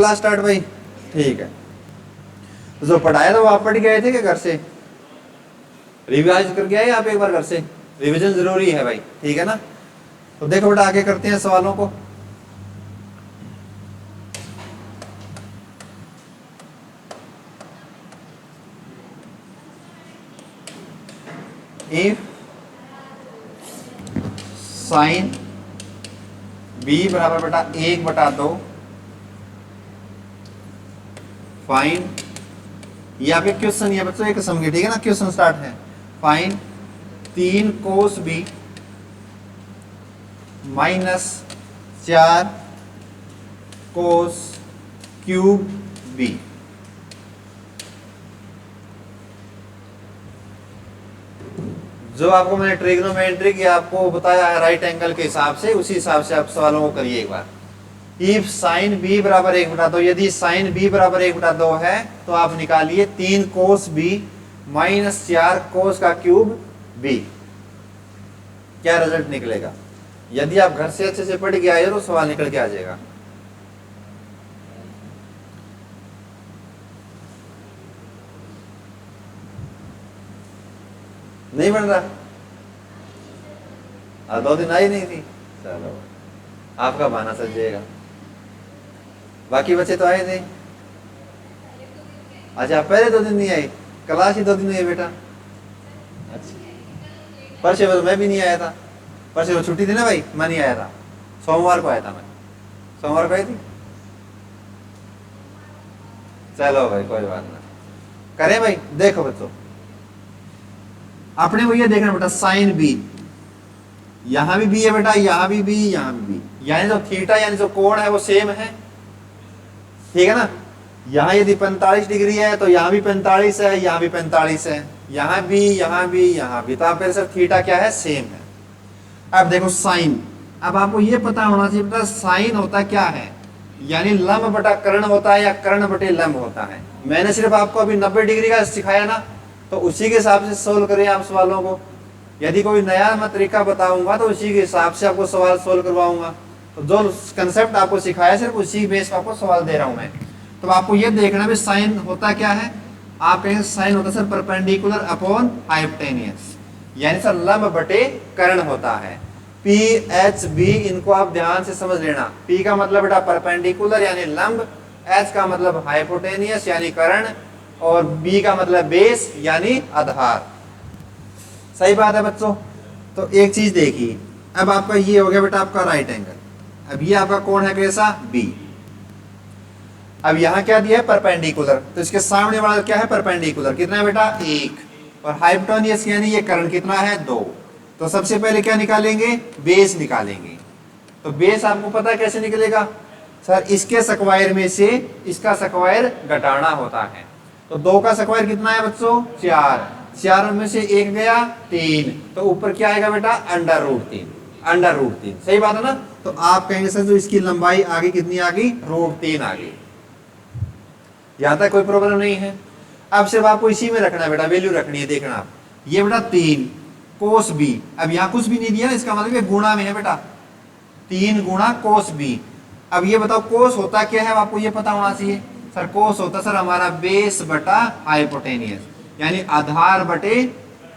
Class start भाई। ठीक है, जो पढ़ाया था वो आप पढ़ के आए थे क्या घर से? रिवाइज करके आए आप एक बार घर से? रिवीजन जरूरी है भाई, ठीक है ना। तो देखो बेटा आगे करते हैं सवालों को। इफ साइन बी बराबर बेटा 1/2 फाइन, ये आपके क्वेश्चन ये बच्चों एक किस्म के, ठीक है ना। क्वेश्चन स्टार्ट है, fine 3 cos B -4 cos cube B. जो आपको मैंने ट्रिग्नोमेट्री की आपको बताया है राइट एंगल के हिसाब से, उसी हिसाब से आप सवालों को करिए एक बार। इफ साइन बी बराबर 1/2, यदि साइन बी बराबर 1/2 है तो आप निकालिए 3 कोस बी -4 कोस का क्यूब बी। क्या रिजल्ट निकलेगा? यदि आप घर से अच्छे से पढ़ के आए तो सवाल निकल के आ जाएगा। नहीं बन रहा? 2 दिन आई नहीं थी, चलो आपका बहाना सज जाएगा। बाकी बच्चे तो आए थे। अच्छा, पहले 2 दिन नहीं आई, क्लास ही 2 दिन हुई है बेटा। अच्छा, परसों तो मैं भी नहीं आया था, परसों तो छुट्टी थी ना भाई, मैं नहीं आया था। सोमवार को आया था मैं, सोमवार को आई थी। चलो भाई कोई बात ना, करें भाई। देखो बच्चों, आपने वो ये देखना बेटा, साइन बी, यहां भी बी है बेटा, यहां भी बी, यहां भी बी, यानी जो थीटा यानी जो कोण है वो सेम है, ठीक है ना। यहां यदि 45 डिग्री है तो यहां भी 45 है, यहां भी 45 है, यहां भी, यहां भी, यहां भी, तो आपके सर थीटा क्या है? सेम है। अब देखो साइन, अब आपको ये पता होना चाहिए बेटा साइन होता क्या है, यानी लंब बटा कर्ण होता है या कर्ण बटे लंब होता है। मैंने सिर्फ आपको अभी 90 डिग्री का सिखाया ना, तो उसी के हिसाब से सोल्व करें आप सवालों को। यदि कोई नया मैं तरीका बताऊंगा तो उसी के हिसाब से आपको सवाल सोल्व करवाऊंगा। तो जो कंसेप्ट आपको सिखाया सिर्फ उसी बेस पर आपको सवाल दे रहा हूं मैं। तो आपको ये देखना भी साइन होता क्या है। आप कहेंगे साइन होता सर परपेंडिकुलर अपॉन हाइपोटेनियस, यानी सर लंब बटे कर्ण होता है। पी एच बी, इनको आप ध्यान से समझ लेना। पी का मतलब बेटा परपेंडिकुलर यानी लंब, एच का मतलब हाइपोटेनियस यानी कर्ण, और बी का मतलब बेस यानी आधार। सही बात है बच्चों। तो एक चीज देखिए, अब आपका ये हो गया बेटा आपका राइट एंगल। अब ये आपका कोण है कैसा? बी। अब यहां क्या दिया है? परपेंडिकुलर, तो इसके सामने वाला क्या है? परपेंडिकुलर। कितना है बेटा? 1। और हाइपोटेनियस यानी ये कर्ण कितना है? 2। तो सबसे पहले क्या निकालेंगे? बेस निकालेंगे। तो बेस आपको पता है कैसे निकलेगा? सर इसके स्क्वायर में से इसका स्क्वायर घटाना होता है। तो 2 का स्क्वायर कितना है बच्चों? 4। 4 में से 1 गया 3, तो ऊपर क्या आएगा बेटा? √3। √3, सही बात है ना। तो आप कहेंगे सर जो इसकी लंबाई आगे कितनी आ गई? √3 आ गई। यहां तक कोई प्रॉब्लम नहीं है। अब सिर्फ आपको इसी में रखना है बेटा, वैल्यू रखनी है। देखना आप, ये बेटा 3 कोस बी, अब यहां कुछ भी नहीं दिया, इसका मतलब ये गुणा में है बेटा, 3 गुणा कोस बी। अब ये बताओ कोस होता क्या है? आपको ये पता होना चाहिए। सर कोस होता सर हमारा बेस बटा हाइपोटेनियस, यानी आधार बटे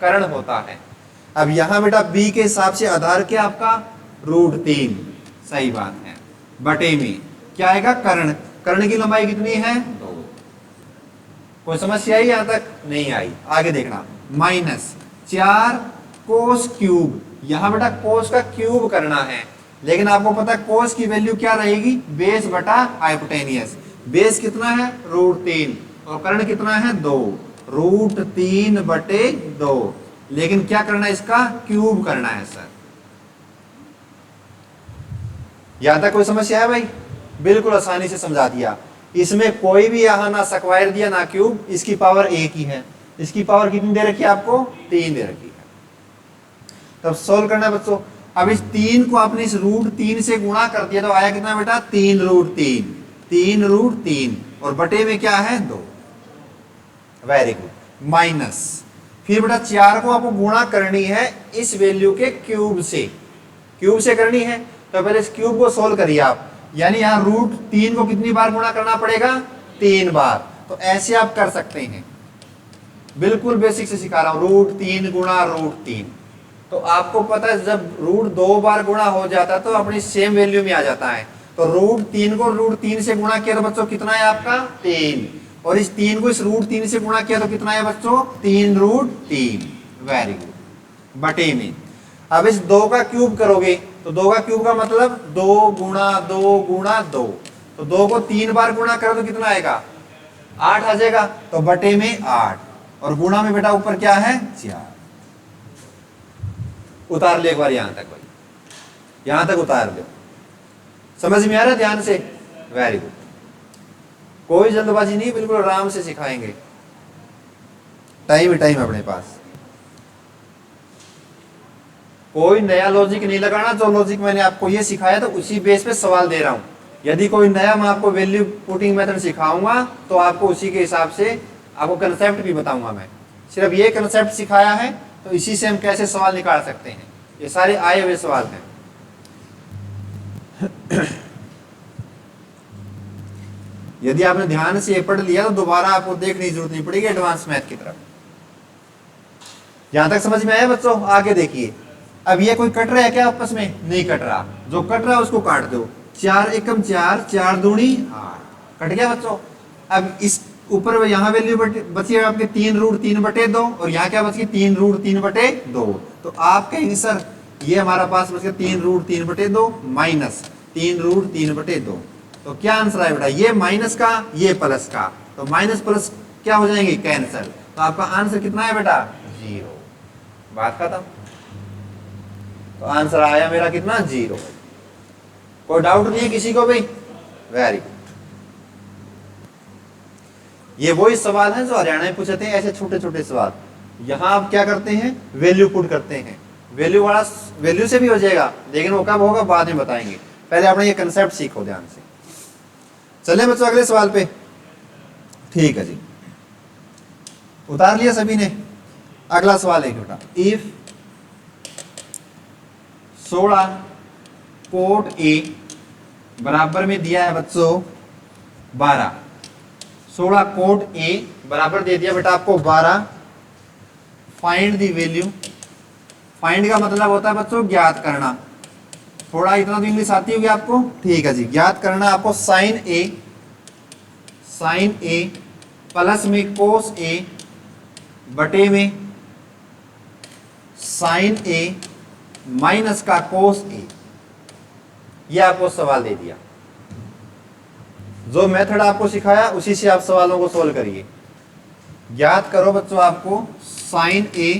कर्ण होता है। अब यहां बेटा बी के हिसाब से आधार क्या आपका? √3, सही बात है। बटे में क्या आएगा? कर्ण। कर्ण की लंबाई कितनी है? 2। कोई समस्या आई? यहां तक नहीं आई। आगे देखना, -4 कोस क्यूब, यहां बेटा कोस का क्यूब करना है, लेकिन आपको पता है कोस की वैल्यू क्या रहेगी? बेस बटा हाइपोटेनियस। बेस कितना है? √3, और कर्ण कितना है? 2। √3 बटे 2, लेकिन क्या करना है? इसका क्यूब करना है सर। यहां तक कोई समस्या है भाई? बिल्कुल आसानी से समझा दिया। इसमें कोई भी यहां ना स्क्वायर दिया ना क्यूब, इसकी पावर 1 ही है। इसकी पावर कितनी दे रखी है आपको? 3 दे रखी है। तब सोल्व करना है बच्चों। अब इस 3 को आपने इस √3 से गुणा कर दिया तो आया कितना बेटा? 3√3, 3√3, और बटे में क्या है? 2। Very good. माइनस, फिर बेटा 4 को आपको गुणा करनी है इस वैल्यू के क्यूब से, क्यूब से करनी है। तो पहले इस क्यूब को सोल्व करिए आप। यानी यहाँ √3 को कितनी बार गुणा करना पड़ेगा? 3 बार। तो ऐसे आप कर सकते हैं, बिल्कुल बेसिक से सिखा रहा हूं, √3 गुणा √3। तो आपको पता है जब √2 बार गुणा हो जाता है तो अपनी सेम वैल्यू में आ जाता है। तो √3 को √3 से गुणा किया तो बच्चों कितना है आपका? 3। और इस 3 को इस √3 से गुणा किया तो कितना है बच्चों? 3√3। Very good. बटे में अब इस 2 का क्यूब करोगे तो 2 का क्यूब का मतलब 2 गुणा 2 गुणा 2। तो 2 को 3 बार गुणा करो तो कितना आएगा? 8 आ जाएगा। तो बटे में 8 और गुणा में बेटा ऊपर क्या है? 4। उतार ले एक बार यहां तक भाई, यहां तक उतार लो। समझ में आ रहा है? ध्यान से। Very good. कोई जल्दबाजी नहीं, बिल्कुल आराम से सिखाएंगे, टाइम ही टाइम अपने पास। कोई नया लॉजिक नहीं लगाना, जो लॉजिक मैंने आपको ये सिखाया तो उसी बेस पे सवाल दे रहा हूं। यदि कोई नया मैं आपको वैल्यू पुटिंग मेथड सिखाऊंगा तो आपको उसी के हिसाब से आपको कंसेप्ट भी बताऊंगा। मैं सिर्फ ये कंसेप्ट सिखाया है तो इसी से हम कैसे सवाल निकाल सकते हैं, ये सारे आए हुए सवाल हैं। यदि आपने ध्यान से ये पढ़ लिया तो दोबारा आपको देखने की जरूरत नहीं पड़ेगी एडवांस मैथ की तरफ। यहां तक समझ में आया बच्चों? आगे देखिए। अब ये कोई कट रहा है क्या आपस में? नहीं कट रहा। जो कट रहा है उसको काट दो। 4 एकम 4, 4 दूनी 8, कट गया बच्चों। अब इस ऊपर यहाँ वैल्यू बची है आपके 3√3/2 और यहाँ क्या बच गई? 3√3/2। तो आप कहेंगे सर ये हमारा पास बच गया 3√3/2 माइनस 3√3/2। तो क्या आंसर है बेटा? ये माइनस का, ये प्लस का, तो माइनस प्लस क्या हो जाएंगे? कैंसिल। तो आपका आंसर कितना है बेटा? 0। बात खत्म। तो आंसर आया मेरा कितना? 0। कोई डाउट नहीं है किसी को भी? Very good. ये वही सवाल है जो हरियाणा में पूछे थे, ऐसे छोटे छोटे सवाल। यहां आप क्या करते हैं? वैल्यू पुट करते हैं। वैल्यू वाला वैल्यू से भी हो जाएगा, लेकिन वो कब होगा बाद में बताएंगे। पहले आपने ये कंसेप्ट सीखो ध्यान से। चले बच्चों अगले सवाल पे। ठीक है जी, उतार लिया सभी ने? अगला सवाल है बेटा, इफ 16 कोट ए बराबर में दिया है बच्चों 12। 16 कोट ए बराबर दे दिया बेटा आपको 12। Find the value. फाइंड का मतलब होता है बच्चों ज्ञात करना। थोड़ा इतना तो इंग्लिश आती होगी आपको? ठीक है जी। ज्ञात करना आपको साइन ए प्लस में कोस ए बटे में साइन ए माइनस का कोस ए। यह आपको सवाल दे दिया। जो मेथड आपको सिखाया उसी से आप सवालों को सोल्व करिए। ज्ञात करो बच्चों आपको साइन ए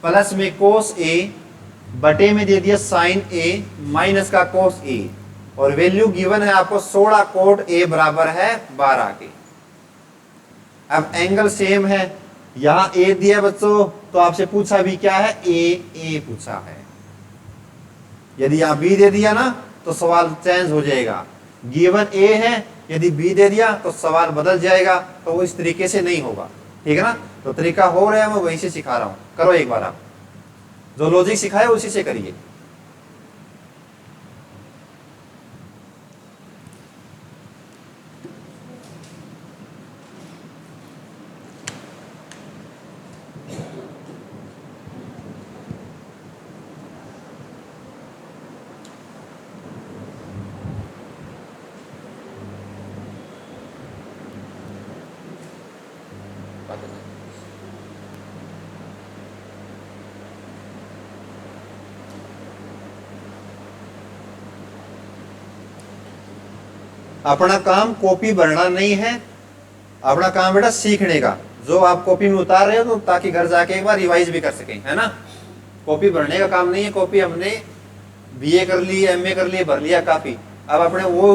प्लस में कोस ए बटे में दे दिया साइन ए माइनस का कोस ए, और वैल्यू गिवन है आपको 16 कोट ए बराबर है 12 के। अब एंगल सेम है, यहां ए दिया बच्चों तो आपसे पूछा भी क्या है? ए पूछा है। यदि यहां बी दे दिया ना तो सवाल चेंज हो जाएगा। गिवन ए है, यदि बी दे दिया तो सवाल बदल जाएगा। तो वो इस तरीके से नहीं होगा, ठीक है ना? तो तरीका हो रहा है, मैं वहीं से सिखा रहा हूं। करो एक बार, आप जो लॉजिक सिखाया उसी से करिए। अपना काम कॉपी भरना नहीं है, अपना काम बेटा सीखने का। जो आप कॉपी में उतार रहे हो तो ताकि घर जाके एक बार रिवाइज भी कर सकें, है ना? कॉपी भरने का काम नहीं है। कॉपी हमने बीए कर ली, एमए कर लिए, भर लिया काफी। अब अपने वो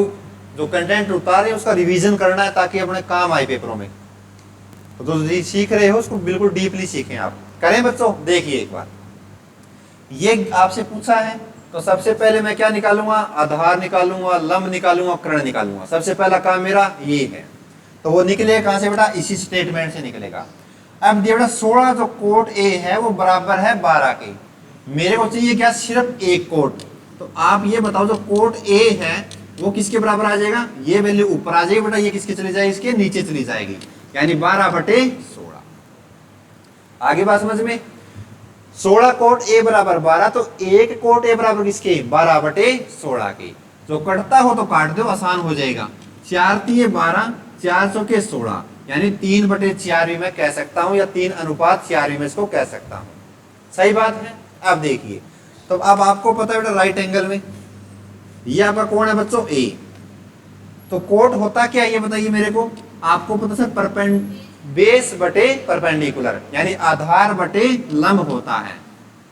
जो कंटेंट उतार रहे हैं उसका रिवीजन करना है ताकि अपने काम आए पेपरों में। तो जो सीख रहे हो उसको बिल्कुल डीपली सीखें आप। करें बच्चों? देखिए एक बार, ये आपसे पूछा है तो सबसे पहले मैं क्या निकालूंगा? आधार निकालूंगा, लंब निकालूंगा, कर्ण निकालूंगा। सबसे पहला काम मेरा ये है। तो वो निकलेगा कहां से बेटा? इसी स्टेटमेंट से निकलेगा। अब बेटा 16 जो कोट ए है वो बराबर है 12 के। मेरे को चाहिए क्या? सिर्फ एक कोट। तो आप ये बताओ जो कोट ए है वो किसके बराबर आ जाएगा, ये वैल्यू ऊपर आ जाएगी बेटा, ये किसके चली जाएगी, इसके नीचे चली जाएगी, यानी 12/16। आगे बात समझ में, 16 कोट ए बराबर 12, तो एक कोट ए बराबर किसके, 12/16 के। जो कटता हो तो काट दो, आसान हो जाएगा। 4 3 12, 4 चौके 16, यानी 3/4 भी मैं कह सकता हूं, या 3:4 भी मैं इसको कह सकता हूं। सही बात है। अब देखिए, तो अब आपको पता है बेटा राइट एंगल में ये आपका कोण है बच्चों ए, तो कोट होता क्या ये बताइए मेरे को, आपको पता सर बेस बटे परपेंडिकुलर, यानी आधार बटे लंब होता है।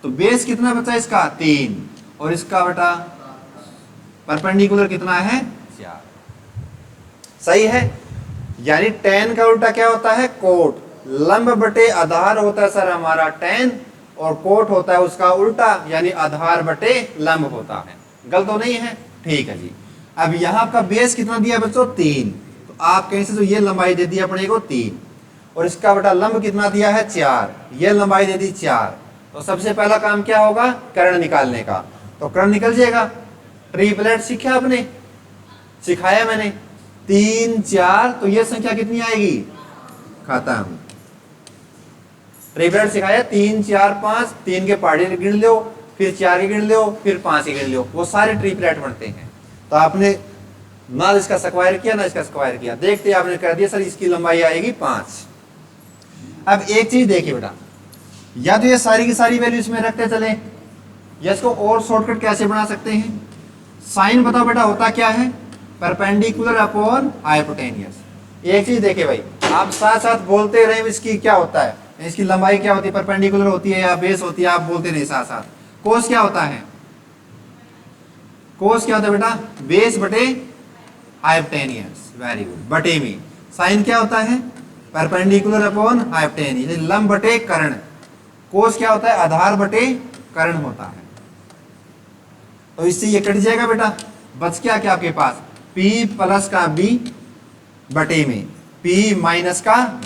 तो बेस कितना बचा इसका 3, और इसका बेटा परपेंडिकुलर कितना है 4। सही है, यानी tan का उल्टा क्या होता है कोट, लंब बटे आधार होता है सर हमारा tan, और कोट होता है उसका उल्टा, यानी आधार बटे लंब होता है। गलत तो नहीं है, ठीक है जी। अब यहाँ का बेस कितना दिया बच्चों 3, तो आप कहीं से तो ये लंबाई दे दी अपने को 3, और इसका बेटा लंब कितना दिया है 4, ये लंबाई दे दी 4। तो सबसे पहला काम क्या होगा, कर्ण निकालने का। तो कर्ण निकल जाएगा, ट्रिपलेट सीखा आपने, सिखाया मैंने, 3 4, तो ये संख्या कितनी आएगी, खत्म। ट्रिपलेट सिखाया, 3 4 5, 3 के पहाड़ी गिन लो, फिर 4 के गिन लो, फिर 5 के गिन लो, वो सारे ट्रिपलेट बनते हैं। तो आपने ना इसका स्क्वायर किया ना इसका स्क्वायर किया, देखते आपने कर दिया सर इसकी लंबाई आएगी 5। अब एक चीज देखिए बेटा, या तो ये सारी की सारी वैल्यू इसमें रखते चले, या इसको और शॉर्टकट कैसे बना सकते हैं। साइन बताओ बेटा होता क्या है, परपेंडिकुलर अपॉन हाइपोटेनियस। एक चीज देखिए भाई, आप साथ साथ बोलते रहे इसकी क्या होता है, इसकी लंबाई क्या होती है, परपेंडिकुलर होती है या बेस होती है, आप बोलते रहे साथ साथ। कोस क्या होता है, कोस क्या होता है बेटा, बेस बटे हाइपोटेनियस, वेरी गुड, बटे में। साइन क्या होता है, परपेंडिकुलर अपॉन हाइपोटेनियस, लंब बटे कर्ण। कोस क्या होता है, आधार बटे कर्ण होता है। तो इससे ये कट जाएगा बेटा, बच क्या क्या आपके पास, P प्लस का B बटे में P माइनस का B।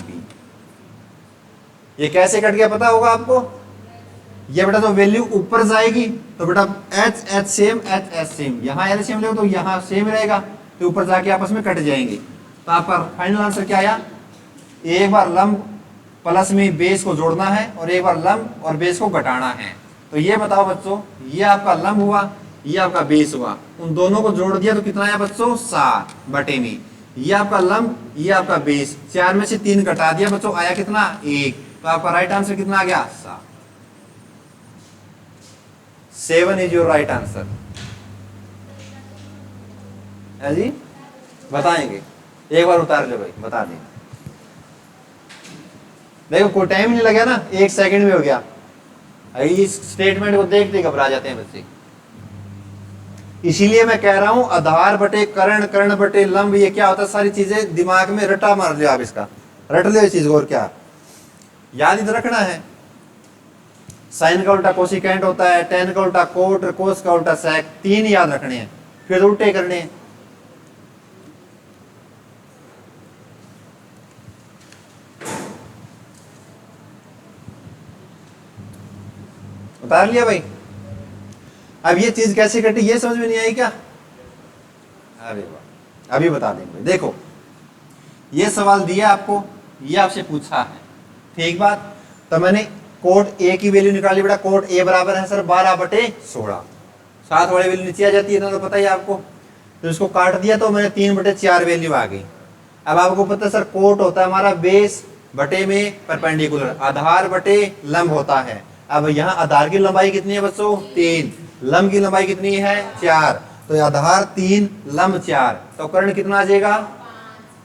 ये कैसे कट गया पता होगा आपको, ये बेटा तो वैल्यू ऊपर जाएगी तो बेटा H H same, H H same, यहाँ एलसीएम ले तो यहाँ सेम रहेगा, तो ऊपर जाके आपस में कट जाएंगे। तो आपका फाइनल आंसर क्या आया, एक बार लंब प्लस में बेस को जोड़ना है, और एक बार लंब और बेस को घटाना है। तो ये बताओ बच्चों, ये आपका लंब हुआ, ये आपका बेस हुआ, उन दोनों को जोड़ दिया तो कितना आया बच्चों 7 बटे में। ये आपका लंब, ये आपका बेस, 4 में से 3 घटा दिया बच्चों, आया कितना 1। तो आपका राइट आंसर कितना आ गया 7। 7 इज योर राइट आंसर है जी। बताएंगे, एक बार उतार ले भाई, बता दें। देखो कोई टाइम नहीं लगा ना, 1 सेकंड में हो गया। इस स्टेटमेंट को देखते घबरा जाते हैं बच्चे, इसीलिए मैं कह रहा हूं आधार बटे कर्ण, कर्ण बटे लंब, ये क्या होता है, सारी चीजें दिमाग में रटा मार लियो आप, इसका रट लियो इस चीज को, और क्या याद ही तो रखना है। साइन का उल्टा कोसिकेंट होता है, tan का उल्टा कोट, कोस का उल्टा सेक, 3 याद रखने हैं, फिर उल्टे करने हैं। उतार लिया भाई। अब ये चीज कैसे कटी ये समझ में नहीं आई क्या, अरे वाह, अभी बता देंगे। देखो ये सवाल दिया आपको, ये आपसे पूछा है, ठीक बात। तो मैंने कोट ए की वैल्यू निकाली बेटा, कोट ए बराबर है सर 12/16, साथ वाली वैल्यू नीचे आ जाती है, तो पता ही आपको। तो इसको काट दिया तो मैंने 3/4 वैल्यू आ गई। अब आपको पता है सर कोट होता है हमारा बेस बटे में परपेंडिकुलर, आधार बटे लंब होता है। अब यहाँ आधार की लंबाई कितनी है बच्चों 3, लंब की लंबाई कितनी है 4, तो आधार 3 लंब 4, तो कर्ण कितना आ जाएगा,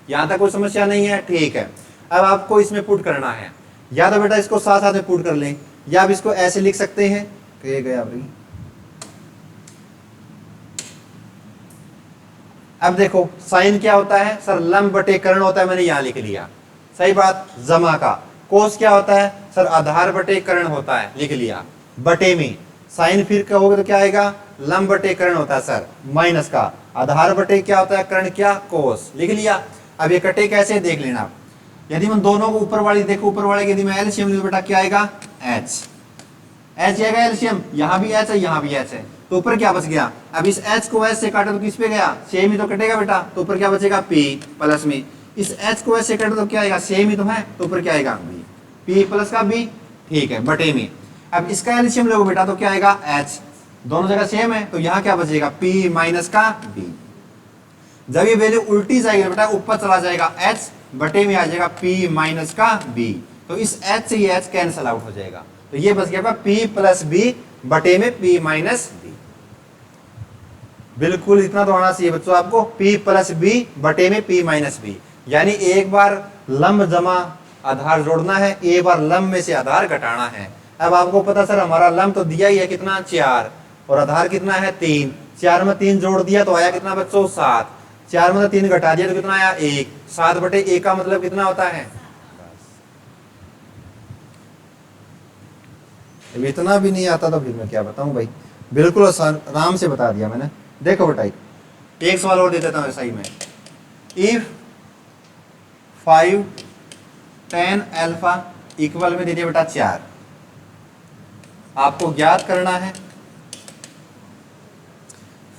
यहां तक कोई समस्या नहीं है, ठीक है। अब आपको इसमें पुट करना है, या तो बेटा इसको साथ साथ में पुट कर लें, या आप इसको ऐसे लिख सकते हैं, कहे गया भाई। अब देखो साइन क्या होता है सर, लंब बटे कर्ण होता है, मैंने यहां लिख लिया, सही बात। जमा का कोस क्या होता है सर, आधार बटे कर्ण होता है, लिख लिया। बटे में साइन फिर कहोगे तो क्या आएगा, लंब बटे कर्ण होता है सर, माइनस का आधार बटे क्या होता है कर्ण, क्या कोस, लिख लिया। अब ये कटे कैसे देख लेना आप, यदि मैं दोनों को ऊपर वाली देखो, ऊपर वाले की यदि मैं एलसीएम लूं बेटा क्या आएगा H, H आएगा एलसीएम, यहां भी H है यहां भी H है, तो ऊपर क्या बच गया, अब इस h को h से काटा तो किस पे गया, सेम ही तो कटेगा बेटा, तो ऊपर क्या बचेगा p प्लस में, इस h को h से काटा तो क्या आएगा, सेम ही तो है, तो ऊपर क्या आएगा b, p प्लस का b, ठीक है, बटे में। अब इसका एलसीएम लोगे बेटा तो क्या आएगा h, दोनों जगह सेम है, तो यहाँ क्या बचेगा p माइनस का b। जब ये वैल्यू उल्टी जाएगी बेटा ऊपर चला जाएगा h, बटे में आ जाएगा p माइनस का b, तो इस h से ये h कैंसल आउट हो जाएगा, तो ये बच गया p प्लस b बटे में p माइनस b। बिल्कुल इतना तो आना चाहिए बच्चों आपको, p प्लस b बटे में p माइनस b, यानी एक बार लंब जमा आधार जोड़ना है, एक बार लंब में से आधार घटाना है। अब आपको पता सर हमारा लंब तो दिया ही है कितना 4 और आधार कितना है 3, 4 में 3 जोड़ दिया तो आया कितना बच्चों 7, 4 में 3 घटा दिया तो कितना आया 1, 7 बटे 1 का मतलब कितना होता है, इतना भी नहीं आता तो फिर मैं क्या बताऊं भाई, बिल्कुल आराम से बता दिया मैंने। देखो बेटा एक सवाल और दे देता हूं सही में, इफ 5 tan अल्फा इक्वल में दे दिया बेटा 4, आपको ज्ञात करना है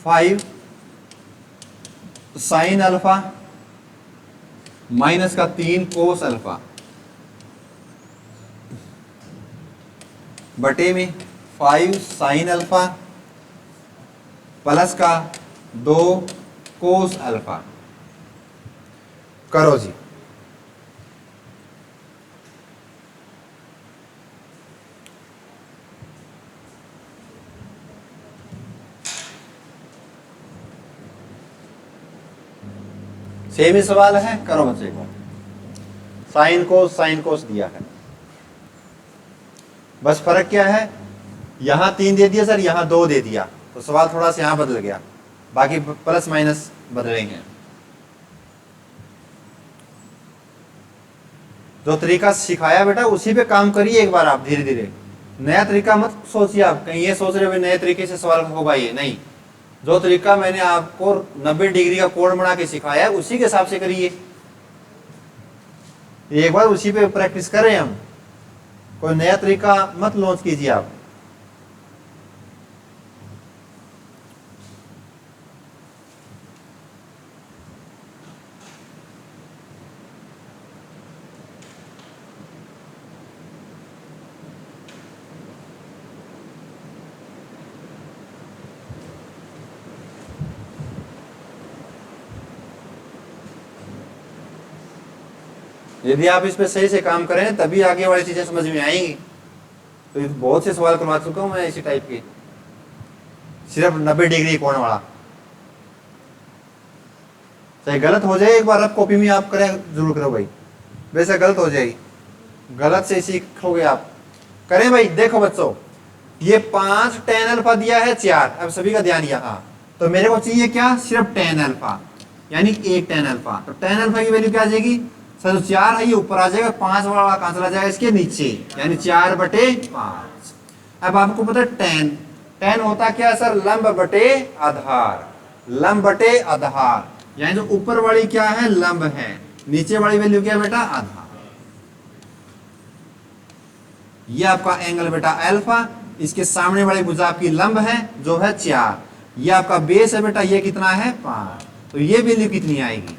5 sin अल्फा माइनस का 3 cos अल्फा बटे में 5 sin अल्फा प्लस का 2 cos अल्फा। करो जी, सेम ही सवाल है, करो बच्चे को। साइन कोस दिया है, बस फर्क क्या है, यहां 3 दे दिया सर, यहां 2 दे दिया, तो सवाल थोड़ा सा यहां बदल गया, बाकी प्लस माइनस बदले हैं। जो तरीका सिखाया बेटा उसी पे काम करिए एक बार आप, धीरे धीरे, नया तरीका मत सोचिए आप, कहीं ये सोच रहे हो नए तरीके से सवाल होगा, ये नहीं, जो तरीका मैंने आपको 90 डिग्री का कोण बना के सिखाया है उसी के हिसाब से करिए, एक बार उसी पे प्रैक्टिस करें हम, कोई नया तरीका मत लॉन्च कीजिए आप। यदि आप इस पे सही से काम करें तभी आगे वाली चीजें समझ में आएंगी। तो बहुत से सवाल करवा चुका हूं मैं इसी टाइप के, सिर्फ 90 डिग्री कोण वाला, चाहे गलत हो जाए एक बार आप कॉपी में आप करें जरूर करो भाई, वैसे गलत हो जाएगी, गलत से सीखोगे आप, करें भाई। देखो बच्चों ये 5 tan अल्फा दिया है 4, अब सभी का ध्यान यहाँ, तो मेरे को चाहिए क्या, सिर्फ tan अल्फा, यानी 1 tan अल्फा, तो tan अल्फा की वैल्यू क्या आ जाएगी सर, 4 है ये ऊपर आ जाएगा, 5 वाला कहां चला जाएगा इसके नीचे, यानी 4/5। अब आपको पता है tan होता क्या सर, लंब बटे आधार, लंब बटे आधार, यानी जो ऊपर वाली क्या है लंब है, नीचे वाली वैल्यू क्या है बेटा आधार। ये आपका एंगल बेटा अल्फा, इसके सामने वाली भुजा आपकी लंब है जो है 4, ये आपका बेस है बेटा, ये कितना है 5, तो ये वैल्यू कितनी आएगी।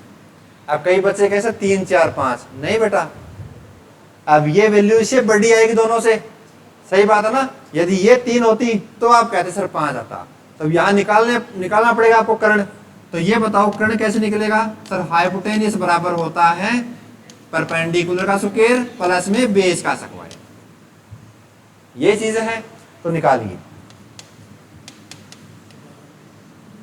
अब कई बच्चे कैसे 3 4 5, नहीं बेटा, अब ये वैल्यू इससे बड़ी आएगी दोनों से, सही बात है ना, यदि ये 3 होती तो आप कहते सर 5 आता, तो यहाँ निकालना पड़ेगा आपको कर्ण, तो ये बताओ कर्ण कैसे निकलेगा सर, हाइपोटेनियस बराबर होता है परपेंडिकुलर का स्क्वायर प्लस में बेस का स्क्वायर, ये चीज है, तो निकालिए।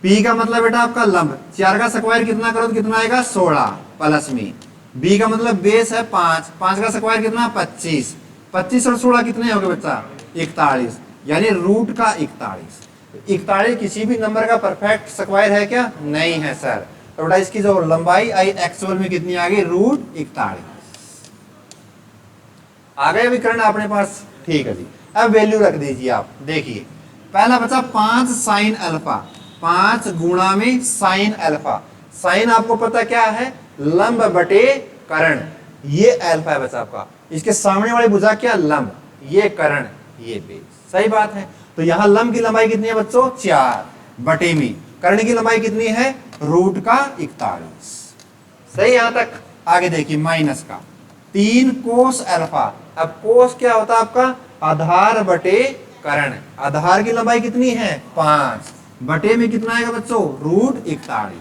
P का मतलब बेटा आपका लंब, 4 का स्क्वायर कितना करो तो कितना आएगा 16 प्लस में, B का मतलब बेस है 5, 5 का स्क्वायर कितना 25, 25 और 16 कितने हो गए बच्चा 41, यानी रूट का 41। 41 किसी भी नंबर का परफेक्ट स्क्वायर है क्या, नहीं है सर, तो बेटा इसकी जो लंबाई आई एक्चुअल में कितनी आ गई, रूट 41 आ गए विकर्ण अपने पास, ठीक है जी। अब वैल्यू रख दीजिए आप, देखिए पहला बचा 5 साइन अल्फा, 5 गुणा में साइन अल्फा, साइन आपको पता क्या है लंब बटे कर्ण, ये अल्फा है बच्चा आपका, इसके सामने वाली भुजा क्या लंब, ये कर्ण, ये बेस, सही बात है। तो यहां लंब की लंबाई कितनी है बच्चों 4 बटे में कर्ण की लंबाई कितनी है रूट का 41। सही यहां तक। आगे देखिए माइनस का 3 कोस अल्फा। अब कोस क्या होता है आपका आधार बटे कर्ण। आधार की लंबाई कितनी है 5 बटे में कितना आएगा बच्चों रूट 41।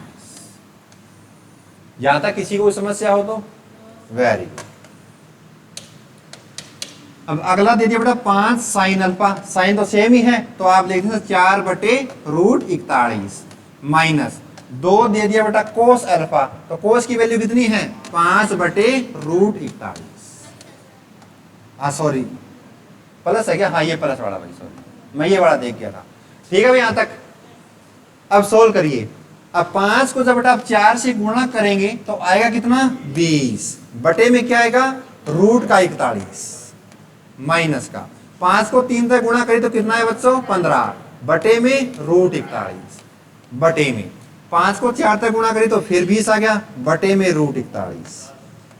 यहां तक किसी को समस्या हो तो वेरी गुड। अब अगला दे दिया बेटा 5 साइन अल्फा। साइन तो सेम ही है तो आप लिख देंगे 4 बटे रूट 41 माइनस 2 दे दिया बेटा कोस अल्फा। तो कोस की वैल्यू कितनी है 5 बटे रूट 41। हाँ सॉरी प्लस है क्या, हाँ ये प्लस वाला भाई सॉरी मैं ये वाला देख गया था। ठीक है भाई यहां तक। अब सोल्व करिए। अब 5 को जब बेटा आप 4 से गुणा करेंगे तो आएगा कितना 20 बटे में क्या आएगा रूट का 41 माइनस का 5 को 3 तक गुणा करें तो कितना है बच्चों 15 बटे में रूट 41 बटे में 5 को 4 तक गुणा करें तो फिर 20 आ गया बटे में रूट 41।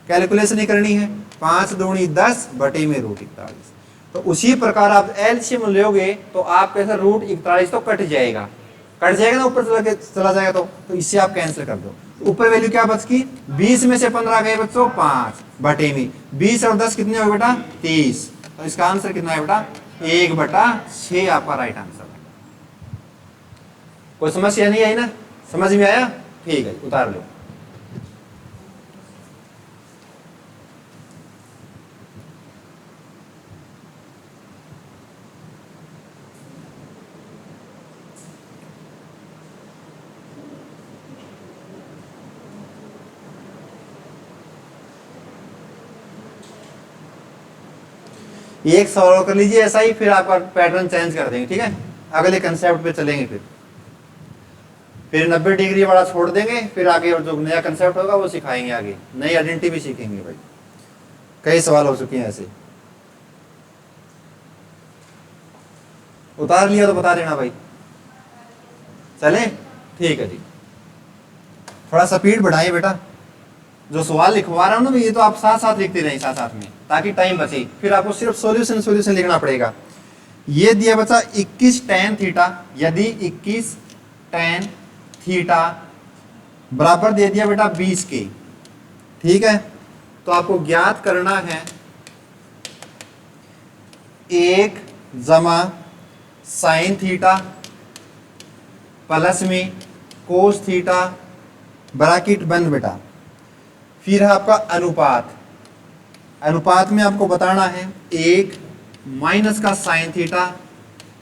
कैलकुलेशन ही करनी है 5 दूनी 10 बटे में रूट 41। तो उसी प्रकार आप एलसीएम लोगे तो आप कैसे रूट 41 तो कट जाएगा ना ऊपर चला जाएगा तो इससे आप कैंसिल कर दो। तो ऊपर वैल्यू क्या बच गई 20 में से 15 गए बच्चों 5 बटे में 20 और 10 कितने हो बेटा 30। तो इसका आंसर कितना है बेटा 1/6 आपका राइट आंसर है। कोई समस्या नहीं आई ना, समझ में आया? ठीक है उतार लो। एक सवाल और कर लीजिए ऐसा ही, फिर आपका पैटर्न चेंज कर देंगे। ठीक है अगले कंसेप्ट पे चलेंगे। फिर 90 डिग्री वाला छोड़ देंगे, फिर आगे और जो नया कंसेप्ट होगा वो सिखाएंगे। आगे नई आइडेंटिटी भी सीखेंगे भाई। कई सवाल हो चुके हैं ऐसे। उतार लिया तो बता देना भाई। चले ठीक है जी। थोड़ा स्पीड बढ़ाइए बेटा। जो सवाल लिखवा रहा हूं ना ये तो आप साथ साथ लिखते रहें साथ साथ में ताकि टाइम बचे। फिर आपको सिर्फ सॉल्यूशन लिखना पड़ेगा। ये दिया बचा 21 tan थीटा। यदि 21 tan थीटा बराबर दे दिया बेटा 20 के। ठीक है तो आपको ज्ञात करना है 1 जमा साइन थीटा प्लस में कोस थीटा ब्रैकेट बंद बेटा। फिर है आपका अनुपात। अनुपात में आपको बताना है 1 माइनस का साइन थीटा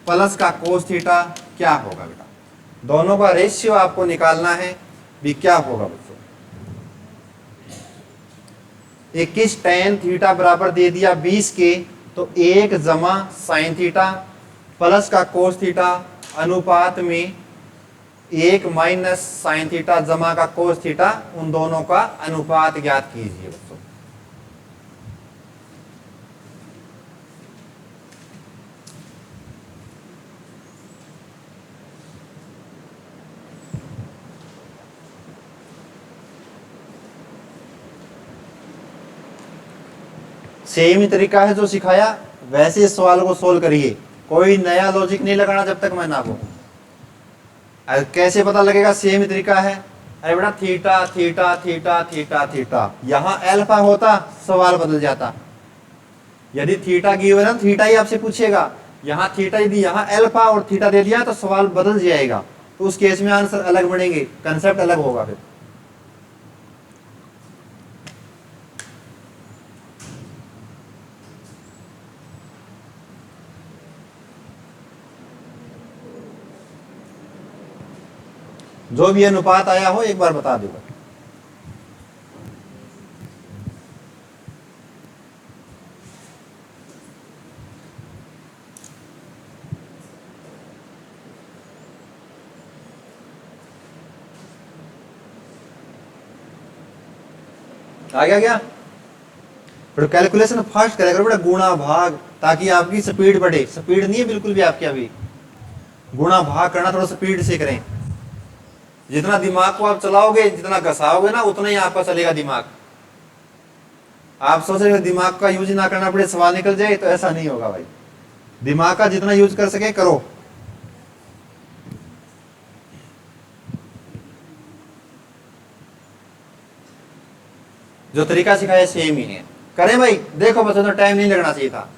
प्लस का कोस थीटा क्या होगा बेटा। दोनों का रेशियो आपको निकालना है भी क्या होगा बच्चों। 21 tan थीटा बराबर दे दिया 20 के तो 1 जमा साइन थीटा प्लस का कोस थीटा अनुपात में 1 माइनस साइन थीटा जमा का कोस थीटा। उन दोनों का अनुपात ज्ञात कीजिए बच्चों। सेम ही तरीका है जो सिखाया वैसे इस सवाल को सोल्व करिए। कोई नया लॉजिक नहीं लगाना जब तक मैं ना बोलूं। कैसे पता लगेगा सेम ही तरीका है। अरे बेटा theta theta theta theta theta यहां अल्फा होता सवाल बदल जाता। यदि थीटा गिवन है थीटा ही आपसे पूछेगा। यहां थीटा यदि यहां अल्फा और थीटा दे दिया तो सवाल बदल जाएगा। तो उस केस में आंसर अलग बनेंगे कंसेप्ट अलग होगा। फिर जो भी अनुपात आया हो एक बार बता देगा। आ गया क्या? फिर कैलकुलेशन फास्ट करेगा बेटा गुणा भाग ताकि आपकी स्पीड बढ़े। स्पीड नहीं है बिल्कुल भी आपकी अभी। गुणा भाग करना थोड़ा स्पीड से करें। जितना दिमाग को आप चलाओगे जितना घसाओगे ना उतना ही आपका चलेगा दिमाग। आप सोच रहे हो दिमाग का यूज ना करना पड़े सवाल निकल जाए तो ऐसा नहीं होगा भाई। दिमाग का जितना यूज कर सके करो। जो तरीका सिखाया सेम ही है, करें भाई। देखो बच्चों, तो टाइम नहीं लगना चाहिए था।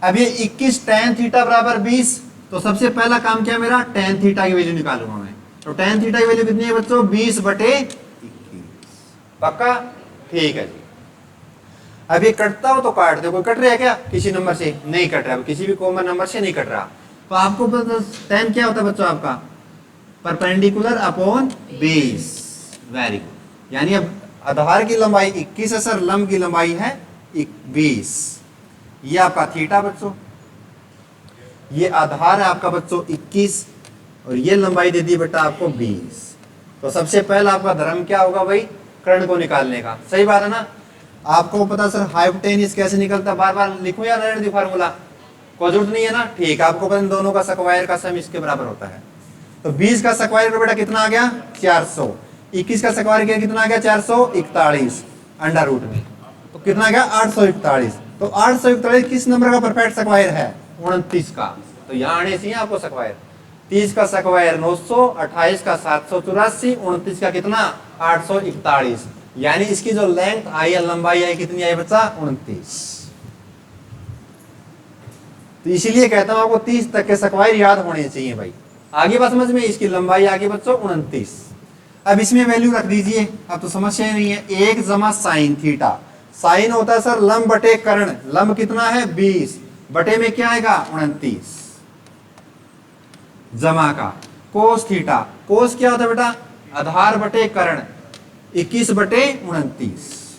अब ये 21 tan थीटा बराबर 20, तो सबसे पहला काम क्या मेरा, tan थीटा की वैल्यू निकालूंगा मैं। तो tan थीटा की वैल्यू कितनी है बच्चों, 20/21। पक्का, ठीक है जी। अब ये कटता हो तो काट दो। कोई कट रहा है क्या किसी नंबर से? नहीं कट रहा, किसी भी कॉमन नंबर से नहीं कट रहा। तो आपको tan क्या होता है बच्चों आपका, perpendicular upon base. Very good. यानी अब आधार की लंबाई 21 है सर, लंब की लंबाई है 20। ये आपका थीटा बच्चों, ये आधार है आपका बच्चों 21, और ये लंबाई दे दी बेटा आपको 20। तो सबसे पहला आपका धर्म क्या होगा भाई, कर्ण को निकालने का। सही बात है ना। आपको पता सर हाइपोटेन्यूज कैसे निकलता, बार बार लिखूं या रेड फार्मूला, कोई जरूरत नहीं है ना। ठीक है, आपको पता दोनों का स्क्वायर का सम इसके बराबर होता है। तो 20 का स्क्वायर बेटा कितना आ गया, 400। 21 का स्क्वायर कितना आ गया, 441 अंडर रूट में, तो कितना आ गया 841। तो 841 किस नंबर का परफेक्ट स्क्वायर है, 29 का। तो यहाँ आने चाहिए आपको स्क्वायर। 30 का स्क्वायर 900, 28 का 784, 29 का कितना 841। यानी इसकी जो लेंथ आई है, लंबाई आई, कितनी आई बच्चा, 29। तो इसीलिए कहता हूं आपको 30 तक के स्क्वायर याद होने चाहिए भाई। आगे बात समझ में, इसकी लंबाई आगे बच्चों 29। अब इसमें वैल्यू रख दीजिए, अब तो समस्या ही नहीं है। 1 जमा साइन थीटा, साइन होता है सर लंब बटे कर्ण। लंब कितना है 20, बटे में क्या आएगा 29, जमा का कोस थीटा। कोस क्या होता है बेटा, आधार बटे कर्ण, 21/29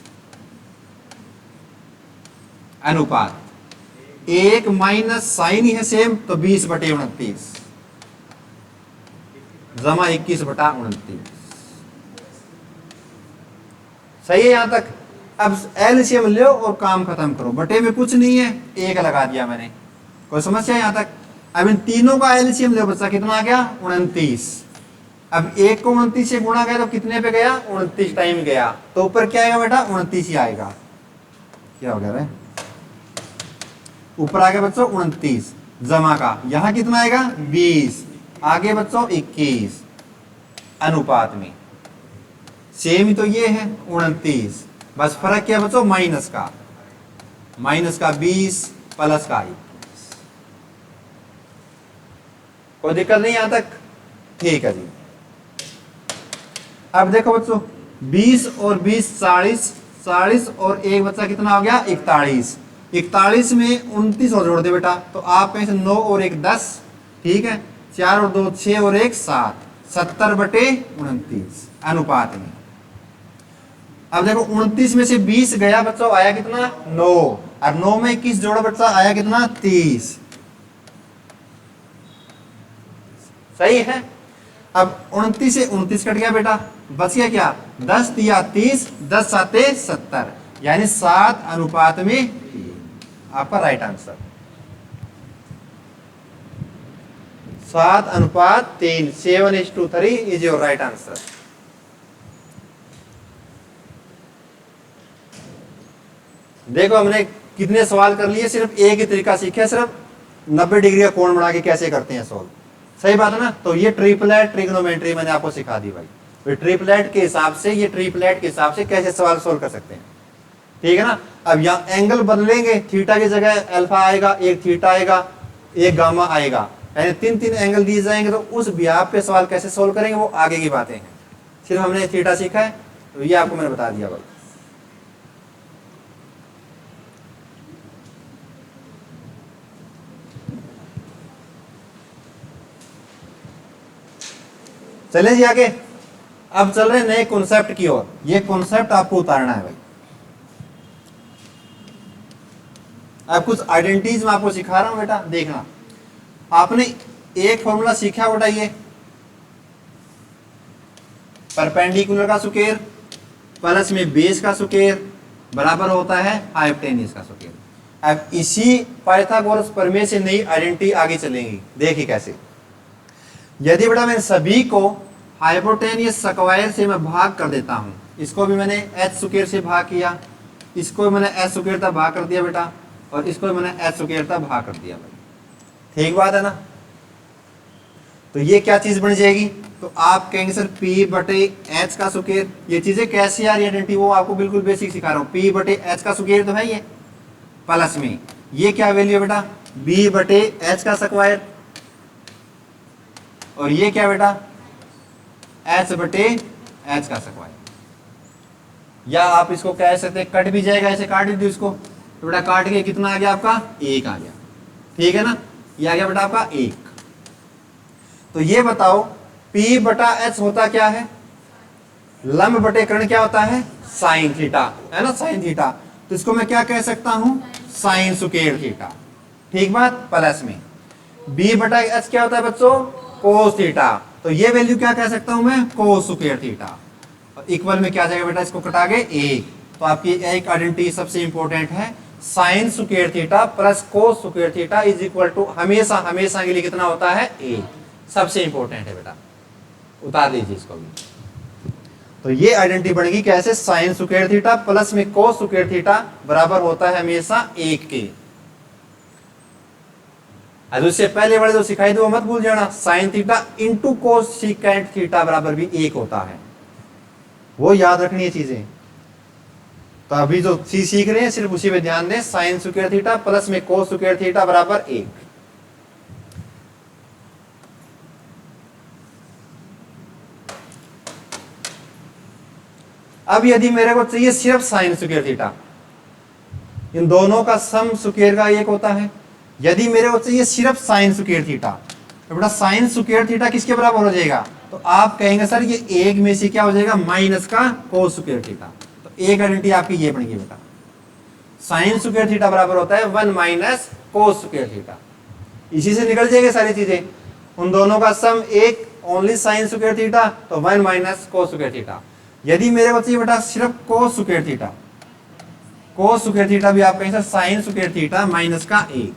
अनुपात 1 माइनस साइन ही है सेम, तो 20/29 जमा 21/29। सही है यहां तक। अब एलसीएम लो और काम खत्म करो। बटे में कुछ नहीं है, 1 लगा दिया मैंने। कोई समस्या यहां तक। अब इन तीनों का एलसीएम लो बच्चा, कितना आ गया 29। अब 1 को 29 से गुणा गया तो कितने पे गया, 29 टाइम गया। तो ऊपर क्या आएगा बेटा, 29 ही आएगा। क्या हो गया भाई, ऊपर आ गया बच्चों 29, जमा का यहां कितना आएगा 20, आगे बच्चों 21 अनुपात में। सेम ही तो ये है 29, बस फर्क क्या बच्चों, माइनस का 20 प्लस का 21। कोई दिक्कत नहीं यहां तक, ठीक है जी। अब देखो बच्चों 20 और 20 40, 40 और 1 बच्चा कितना हो गया 41। 41 में 29 और जोड़ दे बेटा, तो आप कहीं से 9 और 1 10, ठीक है, 4 और 2 6 और 1 7, 70/29 अनुपात में। अब देखो 29 में से 20 गया बच्चों, आया कितना 9, और 9 में 21 जोड़ा बच्चा, आया कितना 30। सही है। अब 29 से 29 कट गया बेटा, बच गया क्या 10 या 30, 10 7 70, यानी 7 अनुपात में 3 आपका राइट आंसर। 7 अनुपात 3, 7:3 इज योर राइट आंसर। देखो हमने कितने सवाल कर लिए, सिर्फ एक ही तरीका सीखा, सिर्फ 90 डिग्री का कोण बना के कैसे करते हैं सॉल्व। सही बात है ना। तो ये ट्रिपलेट ट्रिग्नोमेट्री मैंने आपको सिखा दी भाई। तो ट्रिपलेट के हिसाब से, ये ट्रिपलेट के हिसाब से कैसे सवाल सोल्व कर सकते हैं, ठीक है ना। अब यहाँ एंगल बदलेंगे, थीटा की जगह अल्फा आएगा, एक थीटा आएगा, एक गामा आएगा, यानी 3 एंगल दिए जाएंगे। तो उस ब्याप पे सवाल कैसे सोल्व करेंगे वो आगे की बातें हैं। सिर्फ हमने थीटा सीखा है, तो ये आपको मैंने बता दिया भाई। चले जी आगे। अब चल रहे नए कॉन्सेप्ट की ओर। ये कॉन्सेप्ट आपको उतारना है भाई। अब कुछ आइडेंटिटीज मैं आपको सिखा रहा हूं बेटा, देखना। आपने एक फॉर्मूला सीखा बेटा, ये परपेंडिकुलर का स्क्वायर प्लस में बेस का स्क्वायर बराबर होता है हाइपोटेन्यूज का स्क्वायर। अब इसी पाइथागोरस प्रमेय से नई आइडेंटिटी आगे चलेंगी। देखिए कैसे। यदि बेटा मैं सभी को हाइपोटेन्यूज स्क्वायर से मैं भाग कर देता हूं, इसको भी मैंने एच स्क्वायर से भाग किया, इसको भी मैंने एच स्क्वायर तक भाग कर दिया बेटा, और इसको भी मैंने एच स्क्वायर तक भाग कर दिया भाई। ठीक बात है ना। तो ये क्या चीज बन जाएगी, तो आप कहेंगे सर P बटे H का स्क्वायर। ये चीजें कैसे आ रही आइडेंटिटी वो आपको बिल्कुल बेसिक सिखा रहा हूँ। P बटे H का स्क्वायर तो है ये, प्लस में ये क्या वैल्यू है बेटा, B बटे H का स्क्वायर, और ये क्या बेटा, H बटे H का स्क्वायर। या आप इसको कह सकते हैं, कट भी जाएगा, ऐसे काट दीजिए इसको, तो बेटा काट के कितना आ गया आपका, 1 आ गया। ठीक है ना, ये आ गया बेटा आपका 1। तो ये बताओ P बटा H होता क्या है, लंब बटे कर्ण क्या होता है, साइन थीटा, है ना, साइन थीटा। तो इसको मैं क्या कह सकता हूं, साइन स्क्वायर थीटा। ठीक बात, प्लस में B बटा H क्या होता है बच्चों, कोस थीटा। तो ये वैल्यू क्या कह सकता हूं मैं, कोस स्क्वायर थीटा। और इक्वल में क्या जाएगा बेटा, इसको कटा के 1। तो आपकी एक आइडेंटिटी सबसे इंपॉर्टेंट है, sine square theta plus cos square theta is equal to हमेशा हमेशा के लिए कितना होता है, 1। सबसे इंपॉर्टेंट है बेटा, उतार दीजिए इसको भी। तो ये आइडेंटिटी बनेगी कैसे, साइन स्क्वायर थीटा प्लस में कोस स्क्वायर थीटा बराबर होता है हमेशा 1 के। आज उससे पहले वाले जो सिखाई दो मत भूल जाना, sine theta into cos secant theta बराबर भी 1 होता है, वो याद रखनी है चीजें। तो अभी जो चीज सीख रहे हैं सिर्फ उसी पे ध्यान दें, साइन स्क्वायर थीटा प्लस में कोस स्क्वायर थीटा बराबर 1। अब यदि मेरे को चाहिए सिर्फ साइन स्क्वायर थीटा, इन दोनों का सम स्क्वायर का 1 होता है। यदि मेरे को चाहिए सिर्फ साइन स्क्वायर थीटा, तो बेटा साइन स्क्वायर थीटा किसके बराबर हो जाएगा, तो आप कहेंगे सर ये 1 में से क्या हो जाएगा, माइनस का कोस स्क्वायर थीटा। तो एक आइडेंटिटी आपकी ये बनेगी बेटा, साइन स्क्वायर थीटा बराबर होता है 1 माइनस कोस स्क्वायर थीटा। इसी से निकल जाएंगे सारी चीजें, उन दोनों का सम 1 ओनली साइन स्क्वायर थीटा, तो 1 माइनस कोस स्क्वायर थीटा। यदि मेरे को चाहिए बेटा सिर्फ कोस square theta, cos square theta भी आप कहेंगे साइन स्क्वायर थीटा माइनस का 1।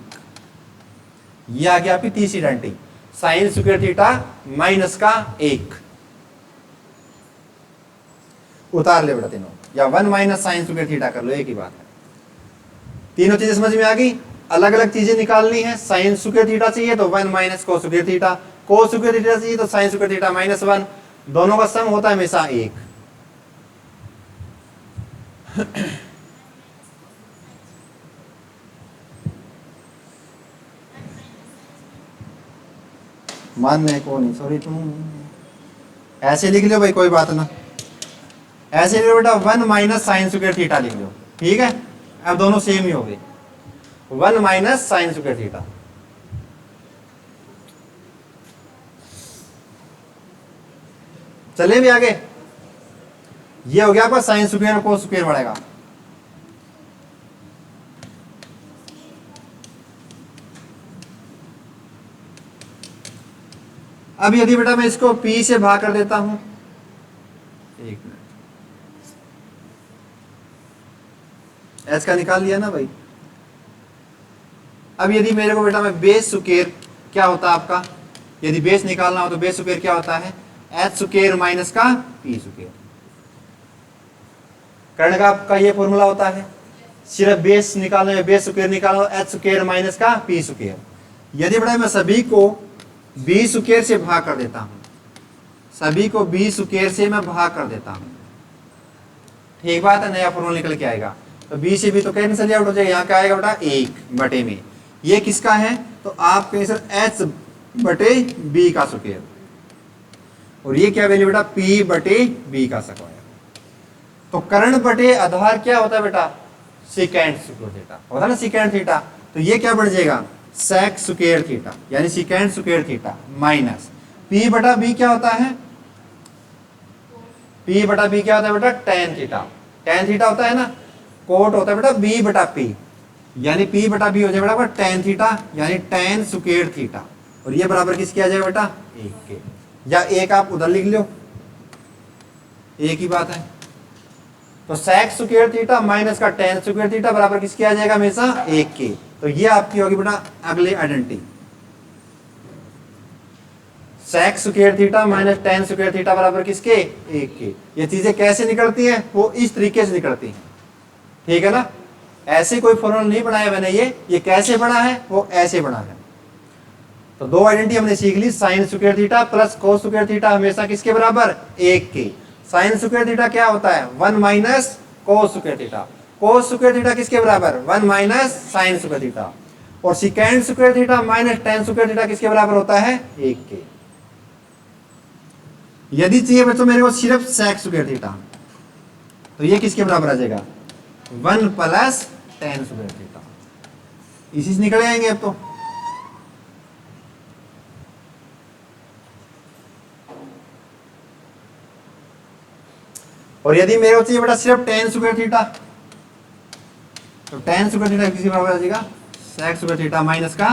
ये आ गया आपकी तीसरी identity, sign square theta minus का 1। उतार ले बेटा तीनों, या 1 माइनस साइन स्क्वायर थीटा कर लो, एक ही बात है। तीनों चीजें समझ में आ गई। अलग अलग चीजें निकालनी है, साइन स्क्वायर थीटा चाहिए तो 1 minus cos square theta, cos square theta चाहिए तो साइन स्क्वायर थीटा माइनस 1। दोनों का सम होता है हमेशा 1। मानने को नहीं, सॉरी तुम ऐसे लिख लो भाई, कोई बात ना, ऐसे लिख लो बेटा 1 माइनस साइन स्क्वायर थीटा लिख लो। ठीक है, अब दोनों सेम ही हो गए, 1 माइनस साइन स्क्वायर थीटा। चले भी आगे, ये हो गया आपका साइन स्क्वायर और कोस स्क्वायर बढ़ेगा। अब यदि बेटा मैं इसको P से भाग कर देता हूं, एक मिनट, H का निकाल लिया ना भाई। अब यदि मेरे को बेटा मैं बेस स्क्वायर क्या होता है आपका, यदि बेस निकालना हो तो बेस स्क्वायर क्या होता है, H स्क्वायर माइनस का P स्क्वायर। कर्ण का आपका ये फॉर्मूला होता है, सिर्फ बेस निकालना है, बेस स्क्वायर निकालना H स्क्वायर माइनस का P स्क्वायर। यदि बेटा मैं सभी को B स्क्वायर से भाग कर देता हूं, सभी को B स्क्वायर से मैं भाग कर देता हूं, ठीक बात है, नया फॉर्मूला निकल के आएगा। तो B से भी तो कैंसिल आउट हो जाएगा, यहाँ क्या आएगा बेटा 1 बटे में, ये किसका है, तो आप कहें सर H बटे B का स्क्वायर, और ये क्या वैल्यू बेटा P बटे B का स्क्वायर। तो कर्ण बटे आधार क्या होता है बेटा, सेकेंड स्क्वायर थीटा होता है ना, सेकेंड थीटा। तो ये क्या बढ़ जाएगा, सेक स्क्वायर थीटा, यानी second square theta minus P बटा B क्या होता है, P बटा B क्या होता है बेटा, टेन थीटा। टेन थीटा होता है ना, कोट होता है बेटा B बटा P, यानी P बटा B हो जाएगा बेटा टेन थीटा, यानी टेन स्क्वायर थीटा। और ये बराबर किसके आ जाएगा बेटा, 1 के, या एक आप उधर लिख लो, एक ही बात है। तो सेक स्क्वायर थीटा माइनस का टेन स्क्वायर थीटा बराबर किसके आ जाएगा, हमेशा 1 के। तो ये आपकी होगी बेटा अगले identity, sec square theta minus tan square theta बराबर किसके, 1 के। ये चीजें कैसे निकलती हैं, वो इस तरीके से निकलती हैं, ठीक है ना। ऐसे कोई फॉर्मूला नहीं बनाया मैंने, ये कैसे बना है, वो ऐसे बना है। तो दो आइडेंटिटी हमने सीख ली, sine square theta plus cos square theta हमेशा किसके बराबर, 1 के। साइन स्क्वायर थीटा क्या होता है, 1 minus cos square theta. Cos square theta किसके बराबर, 1 माइनस साइन स्क्वायर थीटा। और sec square theta minus tan square theta किसके बराबर होता है, 1 के। यदि चाहिए बच्चों मेरे को सिर्फ सेक स्क्वायर थीटा, तो ये किसके बराबर आ जाएगा, 1 प्लस टेन स्क्वायर थीटा। इसी से निकल आएंगे अब तो। और यदि मेरे को चाहिए बेटा सिर्फ टेन स्क्वायर थीटा, तो टेन स्क्वायर थीटा किसी बराबर आ जाएगा, सेक स्क्वायर थीटा माइनस का,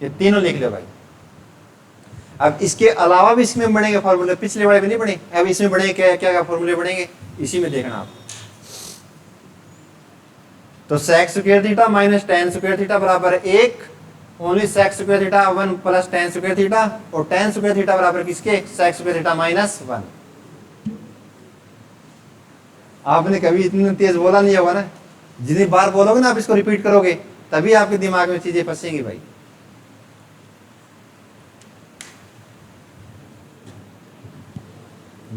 ये तीनों लिख लो भाई। अब इसके अलावा भी इसमें बढ़ेंगे फॉर्मूले, पिछले वाले में नहीं बढ़े, अब इसमें बढ़ेंगे क्या क्या क्या फॉर्मूले बढ़ेंगे, इसी में देखना आप। तो sec square theta minus tan square theta बराबर 1, only sec square theta 1 plus tan square theta, और टेन स्क्वायर थीटा बराबर किसके, सेक स्क्वायर थीटा माइनस 1। आपने कभी इतनी तेज बोला नहीं होगा ना, जितनी बार बोलोगे ना आप इसको रिपीट करोगे तभी आपके दिमाग में चीजें फंसेंगी भाई।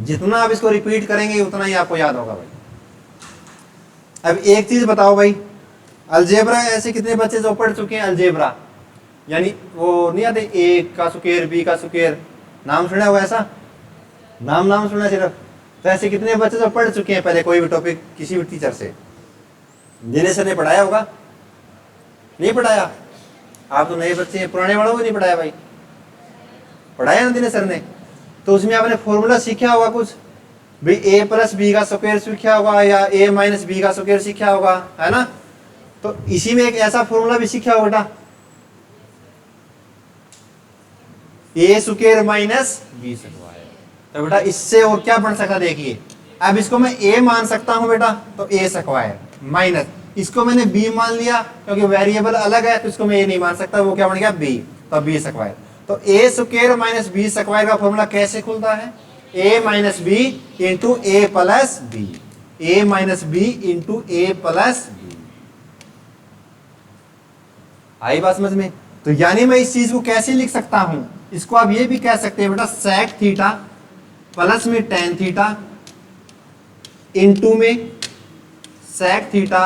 जितना आप इसको रिपीट करेंगे उतना ही आपको याद होगा भाई। अब एक चीज बताओ भाई, अलजेब्रा ऐसे कितने बच्चे जो पढ़ चुके हैं अलजेब्रा, यानी वो नहीं आते ए का स्क्वायर बी का स्क्वायर, नाम सुना हुआ ऐसा, नाम सुना सिर्फ, तो ऐसे कितने बच्चे जो पढ़ चुके हैं पहले कोई भी टॉपिक किसी भी टीचर से, दिनेश सर ने पढ़ाया होगा, नहीं पढ़ाया? आप तो नए बच्चे हैं, पुराने वालों को नहीं पढ़ाया भाई, पढ़ाया ना दिनेश सर ने। तो उसमें आपने फॉर्मूला सीखा होगा कुछ भाई, ए प्लस बी का स्क्वायर सीखा होगा या ए माइनस बी का स्क्वायर सीखा होगा, है ना? तो इसी में एक ऐसा फॉर्मूला भी सीखा होगा बेटा, ए स्क्वायर माइनस बी स्क्वायर। तो बेटा इससे और क्या बन सकता, देखिए अब इसको मैं ए मान सकता हूं बेटा, तो ए स्क्वायर माइनस इसको मैंने बी मान लिया क्योंकि वेरिएबल अलग है, तो इसको मैं ए नहीं मान सकता, वो क्या बन गया बी, तो बी स्क्वायर। तो ए स्क्वायर माइनस बी स्क्वायर का फॉर्मूला कैसे खुलता है, A minus B into A plus B, A minus B into A plus B. आई बात समझ में? तो यानी मैं इस चीज को कैसे लिख सकता हूं, इसको आप ये भी कह सकते हैं बेटा सेक थीटा प्लस में टेन थीटा इंटू में sec theta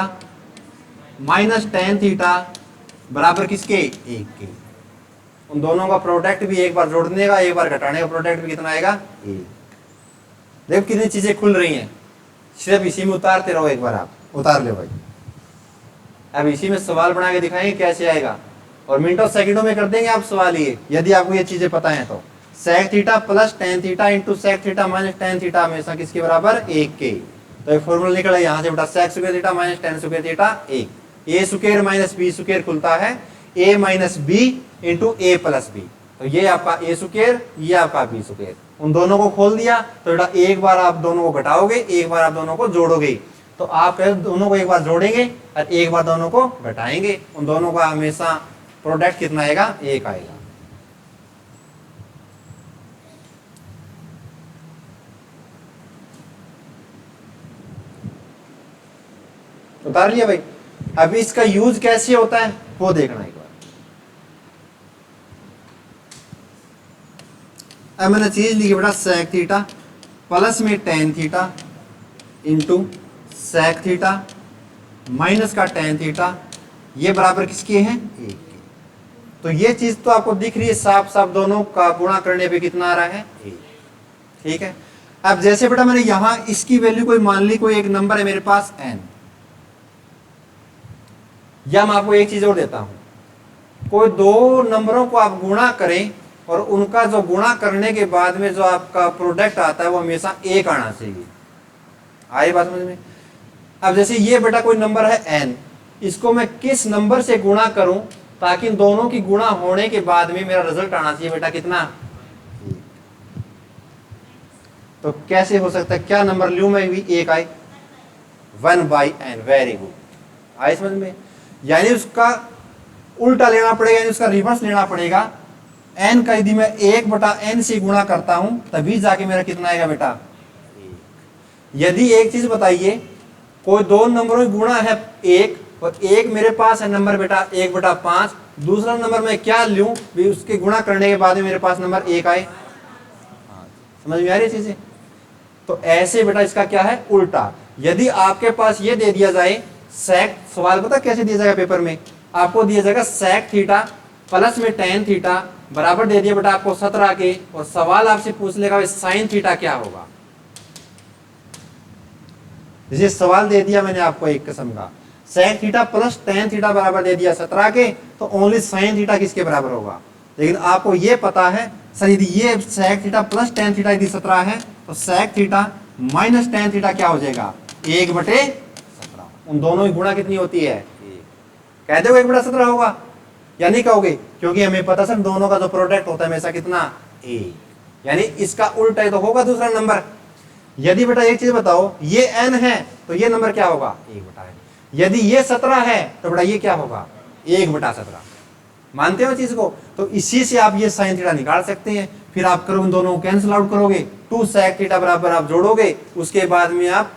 minus tan theta बराबर किसके, 1 के। उन दोनों का प्रोडक्ट भी एक बार जोड़ने का एक बार घटाने का प्रोडक्ट भी कितना आएगा, 1। देखो कितनी चीजें खुल रही हैं, सिर्फ इसी में उतारते रहो, एक बार आप उतार ले भाई। अब इसी में सवाल बना के दिखाएंगे कैसे आएगा, और मिनटों सेकंडों में कर देंगे आप सवाल ये, यदि आपको ये चीजें पता है तो। Sec theta plus tan theta into sec theta minus tan theta हमेशा किसके बराबर, 1 के। तो एक फॉर्मूला निकला यहाँ से बेटा, sec square theta minus tan square theta 1, A square minus B square खुलता है A minus B into A plus B. तो ये आपका ए स्क्वायर, ये आपका बी स्क्वायर, उन दोनों को खोल दिया। तो बेटा एक बार आप दोनों को घटाओगे, एक बार आप दोनों को जोड़ोगे, तो आप दोनों को एक बार जोड़ेंगे और एक बार दोनों को घटाएंगे, उन दोनों का हमेशा प्रोडक्ट कितना आएगा, 1 आएगा। उतार लिया भाई। अभी इसका यूज कैसे होता है वो देखना एक बार। अब मैंने चीज लिखी बेटा सेक थीटा प्लस में tan theta into sec theta minus का टेन थीटा, ये बराबर किसके हैं, 1 के। तो ये चीज तो आपको दिख रही है साफ साफ, दोनों का गुणा करने पे कितना आ रहा है, 1। ठीक है। अब जैसे बेटा मैंने यहां इसकी वैल्यू कोई मान ली, कोई एक नंबर है मेरे पास n, या मैं आपको एक चीज और देता हूं, कोई दो नंबरों को आप गुणा करें और उनका जो गुणा करने के बाद में जो आपका प्रोडक्ट आता है वो हमेशा 1 आना चाहिए। आई बात समझ में? अब जैसे ये बेटा कोई नंबर है n, इसको मैं किस नंबर से गुणा करूं ताकि इन दोनों की गुणा होने के बाद में मेरा रिजल्ट आना चाहिए बेटा कितना, 1। तो कैसे हो सकता है, क्या नंबर लूं मैं भी 1 आए, 1/n। वेरी गुड, आई समझ में? यानी उसका उल्टा लेना पड़ेगा, यानी उसका रिवर्स लेना पड़ेगा। n का यदि मैं 1/n से गुणा करता हूं तभी जाके मेरा कितना आएगा बेटा, 1। यदि एक चीज बताइए, कोई दो नंबरों की गुणा है 1 और एक मेरे पास है नंबर बेटा 1/5, दूसरा नंबर मैं क्या लूं भी उसके गुणा करने के बाद में मेरे पास नंबर 1 आए। समझ में आ रही चीजें? तो ऐसे बेटा इसका क्या है उल्टा। यदि आपके पास ये दे दिया जाए सेक, सवाल पता कैसे दिया जाएगा पेपर में, आपको दिया जाएगा सेक थीटा प्लस में टेन थीटा बराबर दे दिया बेटा आपको 17 के, और सवाल आपसे पूछ लेगा साइन थीटा क्या होगा। जैसे सवाल दे दिया मैंने आपको एक किस्म का sec theta plus tan theta बराबर दे दिया 17 के, तो ओनली साइन थीटा किसके बराबर होगा। लेकिन आपको ये पता है सर यदि ये sec theta plus tan theta यदि 17 है तो sec theta minus tan theta क्या हो जाएगा 1/17। उन दोनों की गुणा कितनी होती है, कह दो 1/17 होगा या नहीं कहोगे, क्योंकि हमें पता सर दोनों का जो प्रोडक्ट होता है हमेशा कितना a, यानी इसका उल्टा तो होगा दूसरा नंबर। यदि बेटा एक चीज बताओ ये n है तो ये नंबर क्या होगा 1/n, यदि ये 17 है तो बेटा ये क्या होगा 1/17। मानते हो चीज को? तो इसी से आप ये साइन थीटा निकाल सकते हैं। फिर आप करोगे दोनों कैंसिल आउट करोगे, 2 सेक थीटा बराबर आप जोड़ोगे, उसके बाद में आप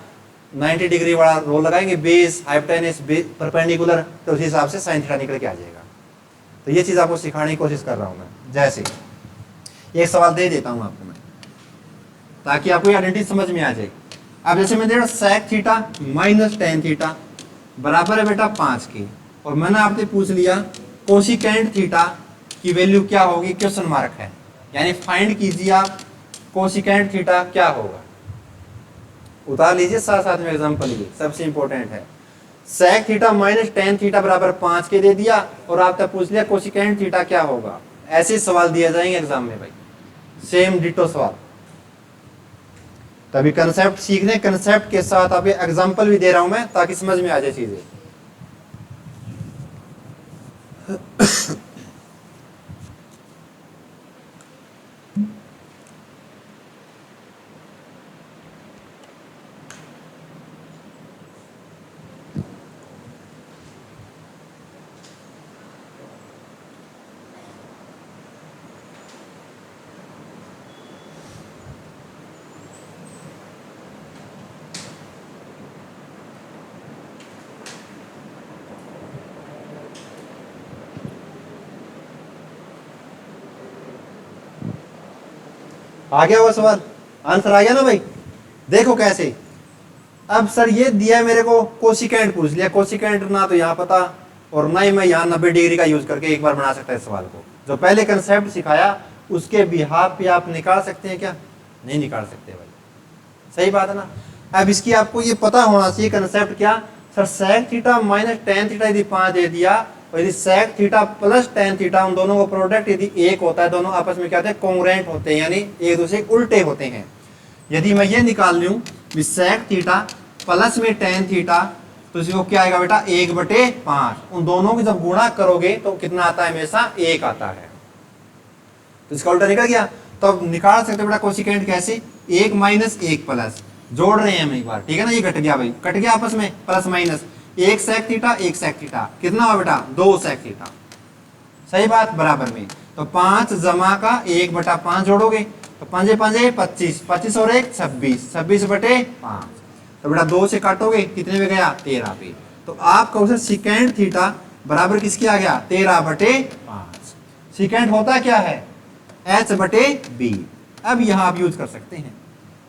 90 डिग्री वाला रोल लगाएंगे, बेस हाइपोटेनस परपेंडिकुलर, तो उस हिसाब से साइन थीटा निकल के आ जाएगा। तो ये चीज आपको सिखाने की कोशिश कर रहा हूं मैं। जैसे एक सवाल दे देता हूं आपको मैं ताकि आपको आइडेंटिटी समझ में आ जाए। अब जैसे मैं दे रहा sec theta minus tan theta बराबर है बेटा 5 के, और मैंने आपसे पूछ लिया कोसिकेंट थीटा की वैल्यू क्या होगी, क्वेश्चन मार्क है, यानी फाइंड कीजिए आप कोसिकेंट थीटा क्या होगा। उतार लीजिए साथ साथ में एग्जांपल, ये सबसे इंपॉर्टेंट है। Sec theta minus tan theta बराबर 5 के दे दिया और आपसे पूछ लिया कोसिकेंट थीटा क्या होगा। ऐसे सवाल दिए जाएंगे एग्जाम में भाई, सेम डिटो सवाल। तभी कंसेप्ट सीखने, कंसेप्ट के साथ आप एग्जांपल भी दे रहा हूं मैं ताकि समझ में आ जाए चीजें। आ गया वो सवाल, आंसर आ गया ना भाई। देखो कैसे, अब सर ये दिया है मेरे को कोसिकेंट पूछ लिया, कोसिकेंट ना तो यहाँ पता और ना ही मैं यहाँ 90 डिग्री का यूज करके एक बार बना सकता है सवाल को। जो पहले कंसेप्ट सिखाया उसके बिहाफ पे आप निकाल सकते हैं क्या, नहीं निकाल सकते भाई, सही बात है ना। अब इसकी आपको ये पता होना चाहिए कंसेप्ट क्या, sir sec theta minus tan theta यदि 5 दे दिया और यदि sec theta plus tan theta, उन दोनों का प्रोडक्ट यदि 1 होता है, दोनों आपस में क्या होते हैं कॉन्ग्रुएंट होते हैं, यानी एक दूसरे के उल्टे होते हैं। यदि मैं ये निकाल लूं सेक थीटा प्लस में टेन थीटा तो इसको क्या आएगा बेटा 1/5। उन दोनों की जब गुणा करोगे तो कितना आता है, हमेशा 1 आता है। तो इसका उल्टा निकल गया। तो अब निकाल सकते बेटा कोसिकेंट कैसे, 1 माइनस 1 प्लस, जोड़ रहे हैं हम एक बार, ठीक है ना। ये कट गया भाई, कट गया आपस में, plus minus 1 sec theta 1 sec theta, कितना हुआ बेटा 2 सेक थीटा, सही बात, बराबर में। तो 5 जमा का 1/5 जोड़ोगे तो 5 5 25, 25 और 1 26, 26/5। तो बेटा 2 से काटोगे कितने में गया 13 पे। तो आपका उसे सिकेंट थीटा बराबर किसके आ गया 13/5। सिकेंट होता क्या है h/b। अब यहां आप यूज कर सकते हैं,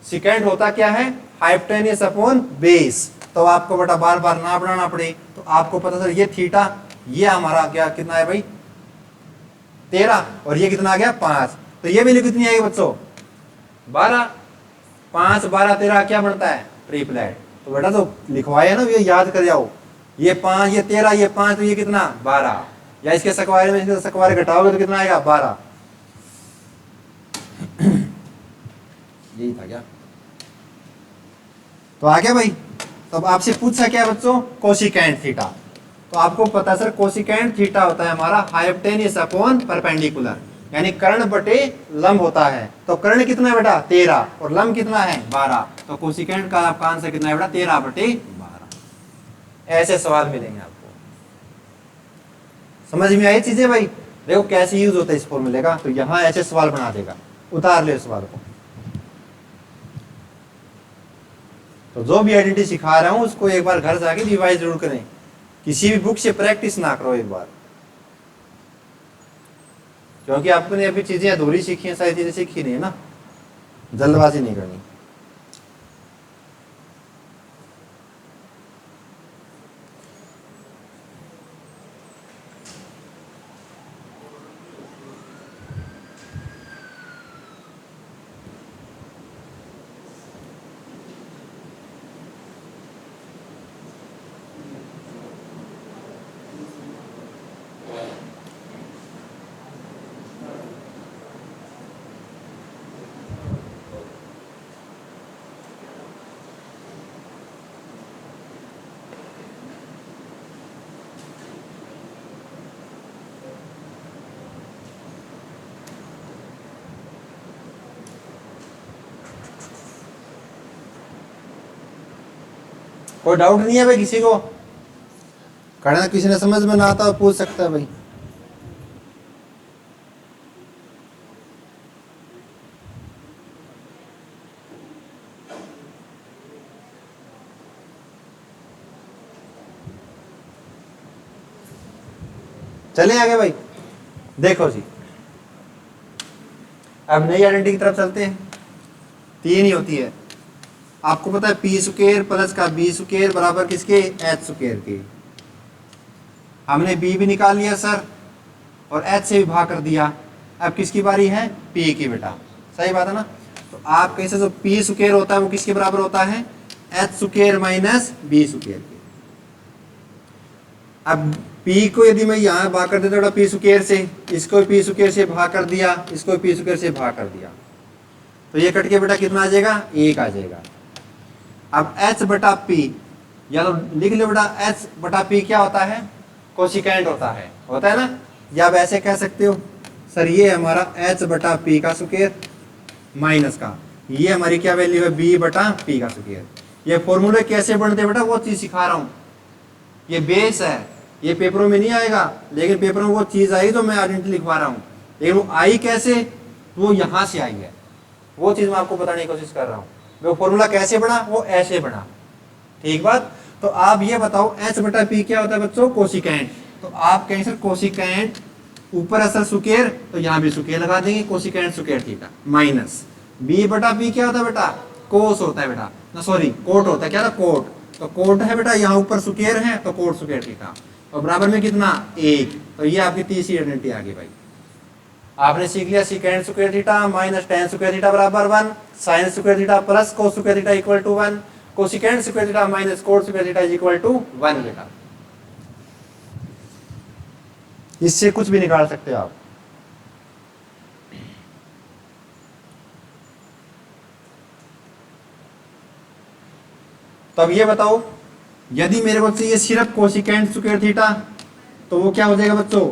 सिकेंट होता क्या है हाइपोटेन्यूस अपॉन बेस। तो आपको बेटा बार बार ना बनाना पड़े, तो आपको पता सर ये थीटा ये हमारा क्या कितना है भाई 13 और ये कितना आ गया 5, तो ये वैल्यू कितनी आएगी बच्चों 12। 5 12 13 क्या बनता है ट्रिपलेट। तो बेटा तो लिखवाया ना, ये याद कर जाओ, ये 5 ये 13 ये 5 तो ये कितना 12, या इसके सकवारे में इसके सकवारे घटाओगे तो कितना आएगा 12। यही था क्या, तो आ गया भाई। तो अब आपसे पूछा क्या बच्चों कोसिकेंट थीटा, तो आपको पता है सर कोसिकेंट थीटा होता है हमारा हाइपोटेन्यूस अपॉन परपेंडिकुलर, यानी कर्ण बटे लंब होता है। तो कर्ण कितना है बेटा 13 और लंब कितना है 12, तो कोसिकेंट का आपका आंसर कितना है बेटा 13/12। ऐसे सवाल मिलेंगे आपको, समझ में आई चीजें भाई। देखो कैसे यूज होता है इस फॉर्मूले का, तो यहां ऐसे सवाल बना देगा, उतार ले सवाल को। तो जो भी आइडेंटिटी सिखा रहा हूं उसको एक बार घर जाके रिवाइज जरूर करें, किसी भी बुक से प्रैक्टिस ना करो एक बार। क्योंकि आपने अभी चीजें अधूरी सीखी हैं, सारी चीजें सीखी नहीं है ना, जल्दबाजी नहीं करनी। कोई डाउट नहीं है भाई किसी को? करना किसी ने समझ में ना आता पूछ सकता है भाई। चले आगे भाई। देखो जी, अब नई आइडेंटिटी की तरफ चलते हैं। 3 ही होती है। आपको पता है पी स्क्वायर प्लस का बी स्क्वायर बराबर किसके? एच स्क्वायर के। हमने बी भी निकाल लिया सर और एच से भी भाग कर दिया। अब किसकी बारी है? पी की बेटा, सही बात है ना। तो आप कैसे, जो पी स्क्वायर होता है वो किसके बराबर होता है? H square minus B square के। अब पी को यदि मैं यहाँ भाग कर देता पी स्क्वायर से, इसको पी स्क्वायर से भाग कर दिया, इसको पी स्क्वायर से भाग कर दिया, तो ये कट के बेटा कितना आ जाएगा? 1 आ जाएगा। अब h बटा पी, या तो लिख लो बेटा h बटा पी क्या होता है? कोसिकेंट होता है ना। या आप ऐसे कह सकते हो सर ये हमारा h बटा पी का स्क्वायर माइनस का ये हमारी क्या वैल्यू है? b बटा पी का स्क्वायर। ये फॉर्मूले कैसे बनते हैं बेटा वो चीज सिखा रहा हूँ। ये बेस है, ये पेपरों में नहीं आएगा, लेकिन पेपरों में वो चीज आई तो मैं आइडेंटिटी लिखवा रहा हूँ। लेकिन वो आई कैसे? वो यहाँ से आई है, वो चीज मैं आपको बताने की कोशिश कर रहा हूँ। वो फॉर्मूला कैसे बना? वो ऐसे बना। ठीक बात। तो आप ये बताओ h बटा पी क्या होता है बच्चों? कोसिकेंट। तो आप कहेंगे सर कोसिकेंट ऊपर असल स्क्वायर, तो यहाँ भी स्क्वायर लगा देंगे, cosecant square theta minus b बटा पी क्या होता है बेटा? कोस होता है बेटा, ना सॉरी कोट होता है। क्या था? कोट। तो कोट है बेटा, यहाँ ऊपर स्क्वायर है तो कोट स्क्वायर थीटा, और बराबर में कितना? 1। तो ये आपकी तीसरी आइडेंटिटी आ गई भाई। आपने सीख लिया secant square theta minus tan square theta बराबर 1, sine square theta plus cos square theta equal to 1, cosecant square theta minus cot square theta is equal to 1 बेटा। इससे कुछ भी निकाल सकते हो आप। तो अब ये बताओ यदि मेरे को चाहिए सिर्फ कोसिकेंट स्क्वायर थीटा, तो वो क्या हो जाएगा बच्चों?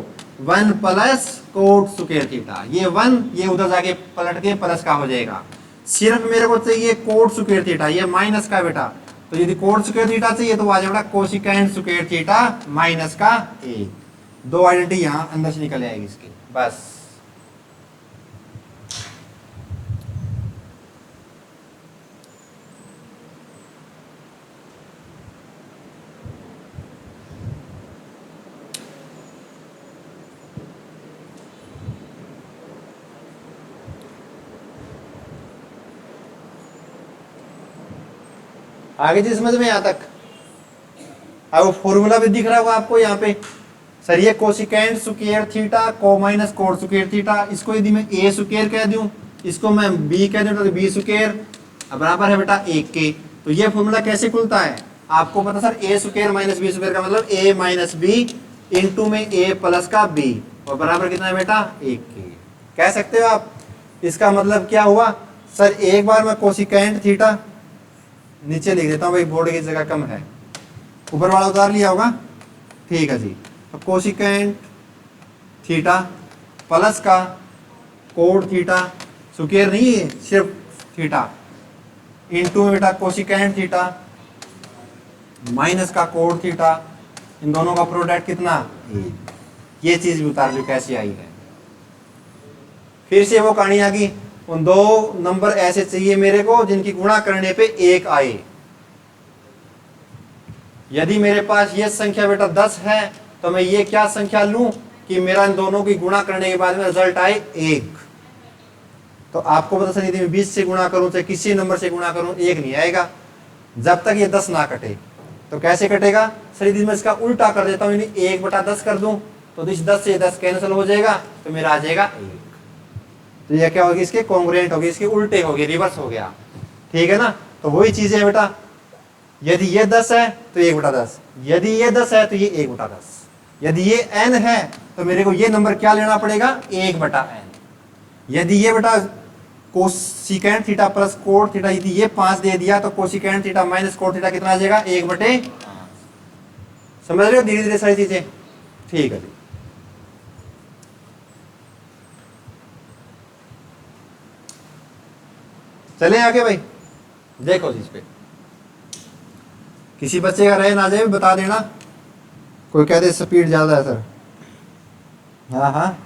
1 प्लस कोट स्क्वायर थीटा। ये 1 ये उधर जाके पलट के प्लस का हो जाएगा। सिर्फ मेरे को चाहिए कोट स्क्वायर थीटा, ये माइनस का बेटा। तो यदि कोट स्क्वायर थीटा चाहिए तो आ जाएगा कोसिकेंट स्क्वायर थीटा माइनस का 1। 2 आइडेंटिटी यहाँ अंदर से निकल आएगी इसकी, बस। आगे जी समझ में यहाँ तक? अब वो फॉर्मूला भी दिख रहा होगा आपको यहाँ पे। सर ये कोसिकेंट स्क्वायर थीटा को माइनस कोट स्क्वायर थीटा, इसको यदि मैं ए स्क्वायर कह दूं, इसको मैं बी कह दूं तो बी स्क्वायर बराबर है बेटा 1 के। तो ये फॉर्मूला कैसे खुलता है आपको पता? सर ए स्क्वायर माइनस बी स्क्वायर का मतलब ए माइनस बी इंटू में ए प्लस का बी, और बराबर कितना है बेटा? 1 के। कह सकते हो आप। इसका मतलब क्या हुआ? सर एक बार मैं कोसिकेंट थीटा नीचे लिख देता हूँ भाई, बोर्ड की जगह कम है, ऊपर वाला उतार लिया होगा, ठीक है जी। तो कोसिकेंट थीटा प्लस का कोट थीटा स्क्वायर नहीं है सिर्फ थीटा, इंटू में बेटा कोसिकेंट थीटा माइनस का कोट थीटा, इन दोनों का प्रोडक्ट कितना? 1। ये चीज भी उतार लो कैसी आई है। फिर से वो कहानी आ गई, उन 2 नंबर ऐसे चाहिए मेरे को जिनकी गुणा करने पे 1 आए। यदि मेरे पास ये संख्या बेटा 10 है तो मैं ये क्या संख्या लूं? कि मेरा इन दोनों की गुणा करने के बाद में रिजल्ट आए 1, तो आपको पता चली थी मैं 20 से गुणा करूं चाहे किसी नंबर से गुणा करूं 1 नहीं आएगा जब तक ये 10 ना कटे। तो कैसे कटेगा सर, यदि मैं इसका उल्टा कर देता हूं, यानी 1/10 कर दूं तो इस 10 से 10 कैंसिल हो जाएगा, तो मेरा आ जाएगा 1। तो ये क्या होगी, इसके कॉन्ग्रुएंट होगी, इसके उल्टे हो गए, रिवर्स हो गया। ठीक है ना। तो वही चीज है बेटा, यदि ये 10 है तो 1/10, यदि ये 10 है तो ये 1/10, यदि ये n है तो मेरे को ये नंबर क्या लेना पड़ेगा 1/n। यदि ये बेटा cosecant theta plus cot theta, यदि ये 5 दे दिया तो cosecant theta minus cot theta कितना आ जाएगा 1/5। समझ रहे हो धीरे धीरे सारी चीजें। ठीक है जी, चले आगे भाई। देखो जी, इस पे किसी बच्चे का रहे ना जाए बता देना, कोई कह दे स्पीड ज्यादा है सर। हाँ हाँ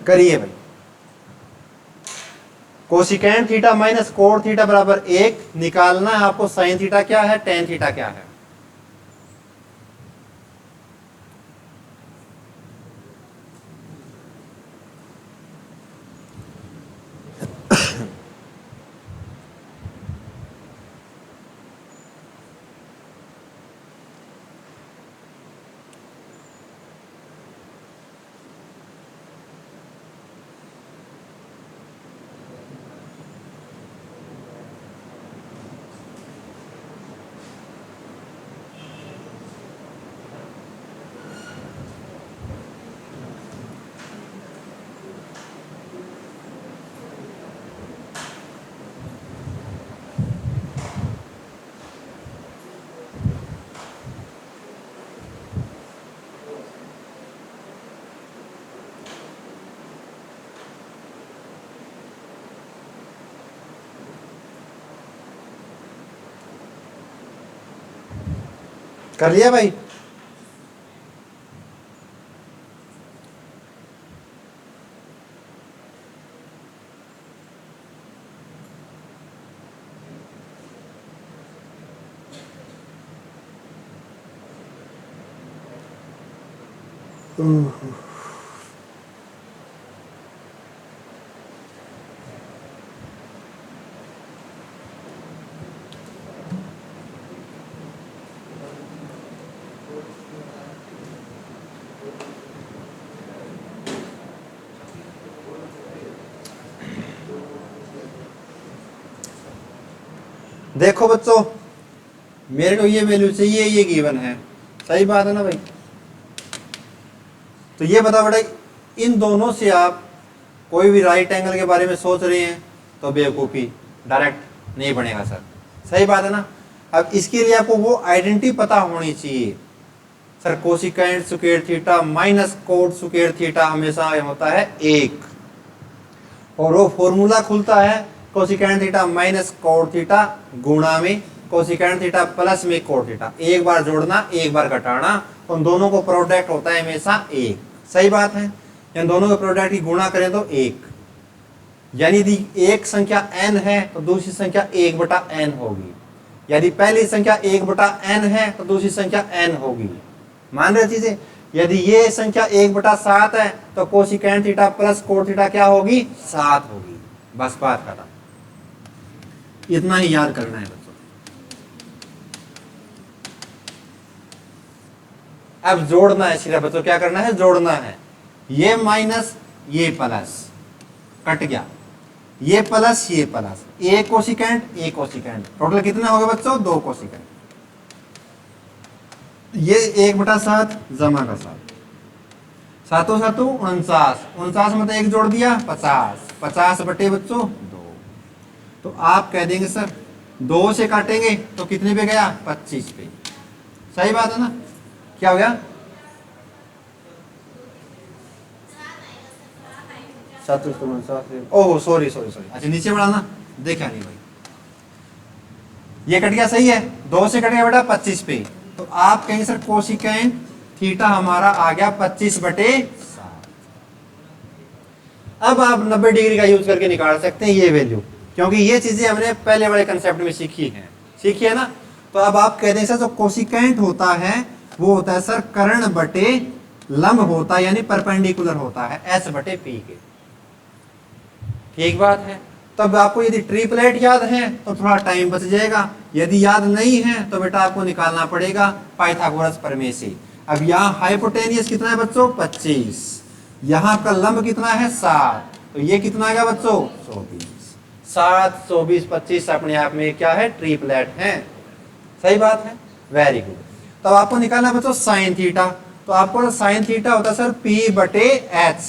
करिए भाई। Cosecant theta minus cot theta बराबर 1 निकालना है आपको। साइन थीटा क्या है, टेन थीटा क्या है। कर लिया भाई। देखो बच्चों, मेरे को ये वैल्यू चाहिए, ये गिवन है, सही बात है ना भाई। तो ये बता बेटा, इन दोनों से आप कोई भी राइट एंगल के बारे में सोच रहे हैं तो बेवकूफ़ी, डायरेक्ट नहीं बनेगा सर, सही बात है ना। अब इसके लिए आपको वो आइडेंटिटी पता होनी चाहिए sir, cosecant square theta minus cot square theta हमेशा होता है 1, और वो फॉर्मूला खुलता है cosecant theta minus cot theta गुणा में कोसिकेंट थीटा प्लस में कोट थीटा। एक बार जोड़ना, एक बार घटाना, उन दोनों को प्रोडक्ट होता है हमेशा 1, सही बात है। इन दोनों के प्रोडक्ट की गुणा करें तो 1, यानी यदि एक संख्या n है तो दूसरी संख्या 1/n होगी। यदि पहली संख्या 1/n है तो दूसरी संख्या n होगी। मान रहे चीजें। यदि ये संख्या 1/7 है तो cosecant theta plus cot theta क्या होगी, 7 होगी। बस बात खत्म, इतना ही याद करना है बच्चों। अब जोड़ना है सिर्फ बच्चों, क्या करना है, जोड़ना है। ये माइनस ये प्लस कट गया, ये प्लस ये plus, A cosecant A cosecant, total कितना हो गया बच्चों, 2 कोसिकेंट। ये 1/7 जमा का 7, 7 7 49, 49 में 1 जोड़ दिया 50, 50 बटे बच्चों 2। तो आप कह देंगे सर 2 से काटेंगे तो कितने पे गया, 25 पे। सही बात है ना? क्या हो गया? ओह सॉरी सॉरी सॉरी, अच्छा नीचे बढ़ाना, देखा नहीं भाई, ये कट गया, सही है, 2 से कट गया बेटा 25 पे, तो आप कहेंगे सर कोसिकेंट थीटा हमारा आ गया 25/7। अब आप 90 डिग्री का यूज करके निकाल सकते हैं ये वैल्यू, क्योंकि ये चीजें हमने पहले वाले कंसेप्ट में सीखी है ना। तो अब आप कहते हैं सर जो कोसिकेंट होता है वो होता है सर कर्ण बटे लंब होता है, यानी परपेंडिकुलर होता है S बटे P के। ठीक बात है। तब आपको यदि ट्रिपलेट याद है तो थोड़ा टाइम बच जाएगा, यदि याद नहीं है तो बेटा आपको निकालना पड़ेगा पाइथागोरस प्रमेय से। अब यहाँ हाइपोटेनियस कितना है बच्चों? 25। यहाँ का लंब कितना है? 7। तो ये कितना आएगा बच्चों? 24। 7, 24, 25 अपने आप में क्या है? ट्रिपलेट है। सही बात है, वेरी गुड। तब आपको निकालना बच्चों साइन थीटा। तो आपको साइन थीटा होता है सर P बटे H।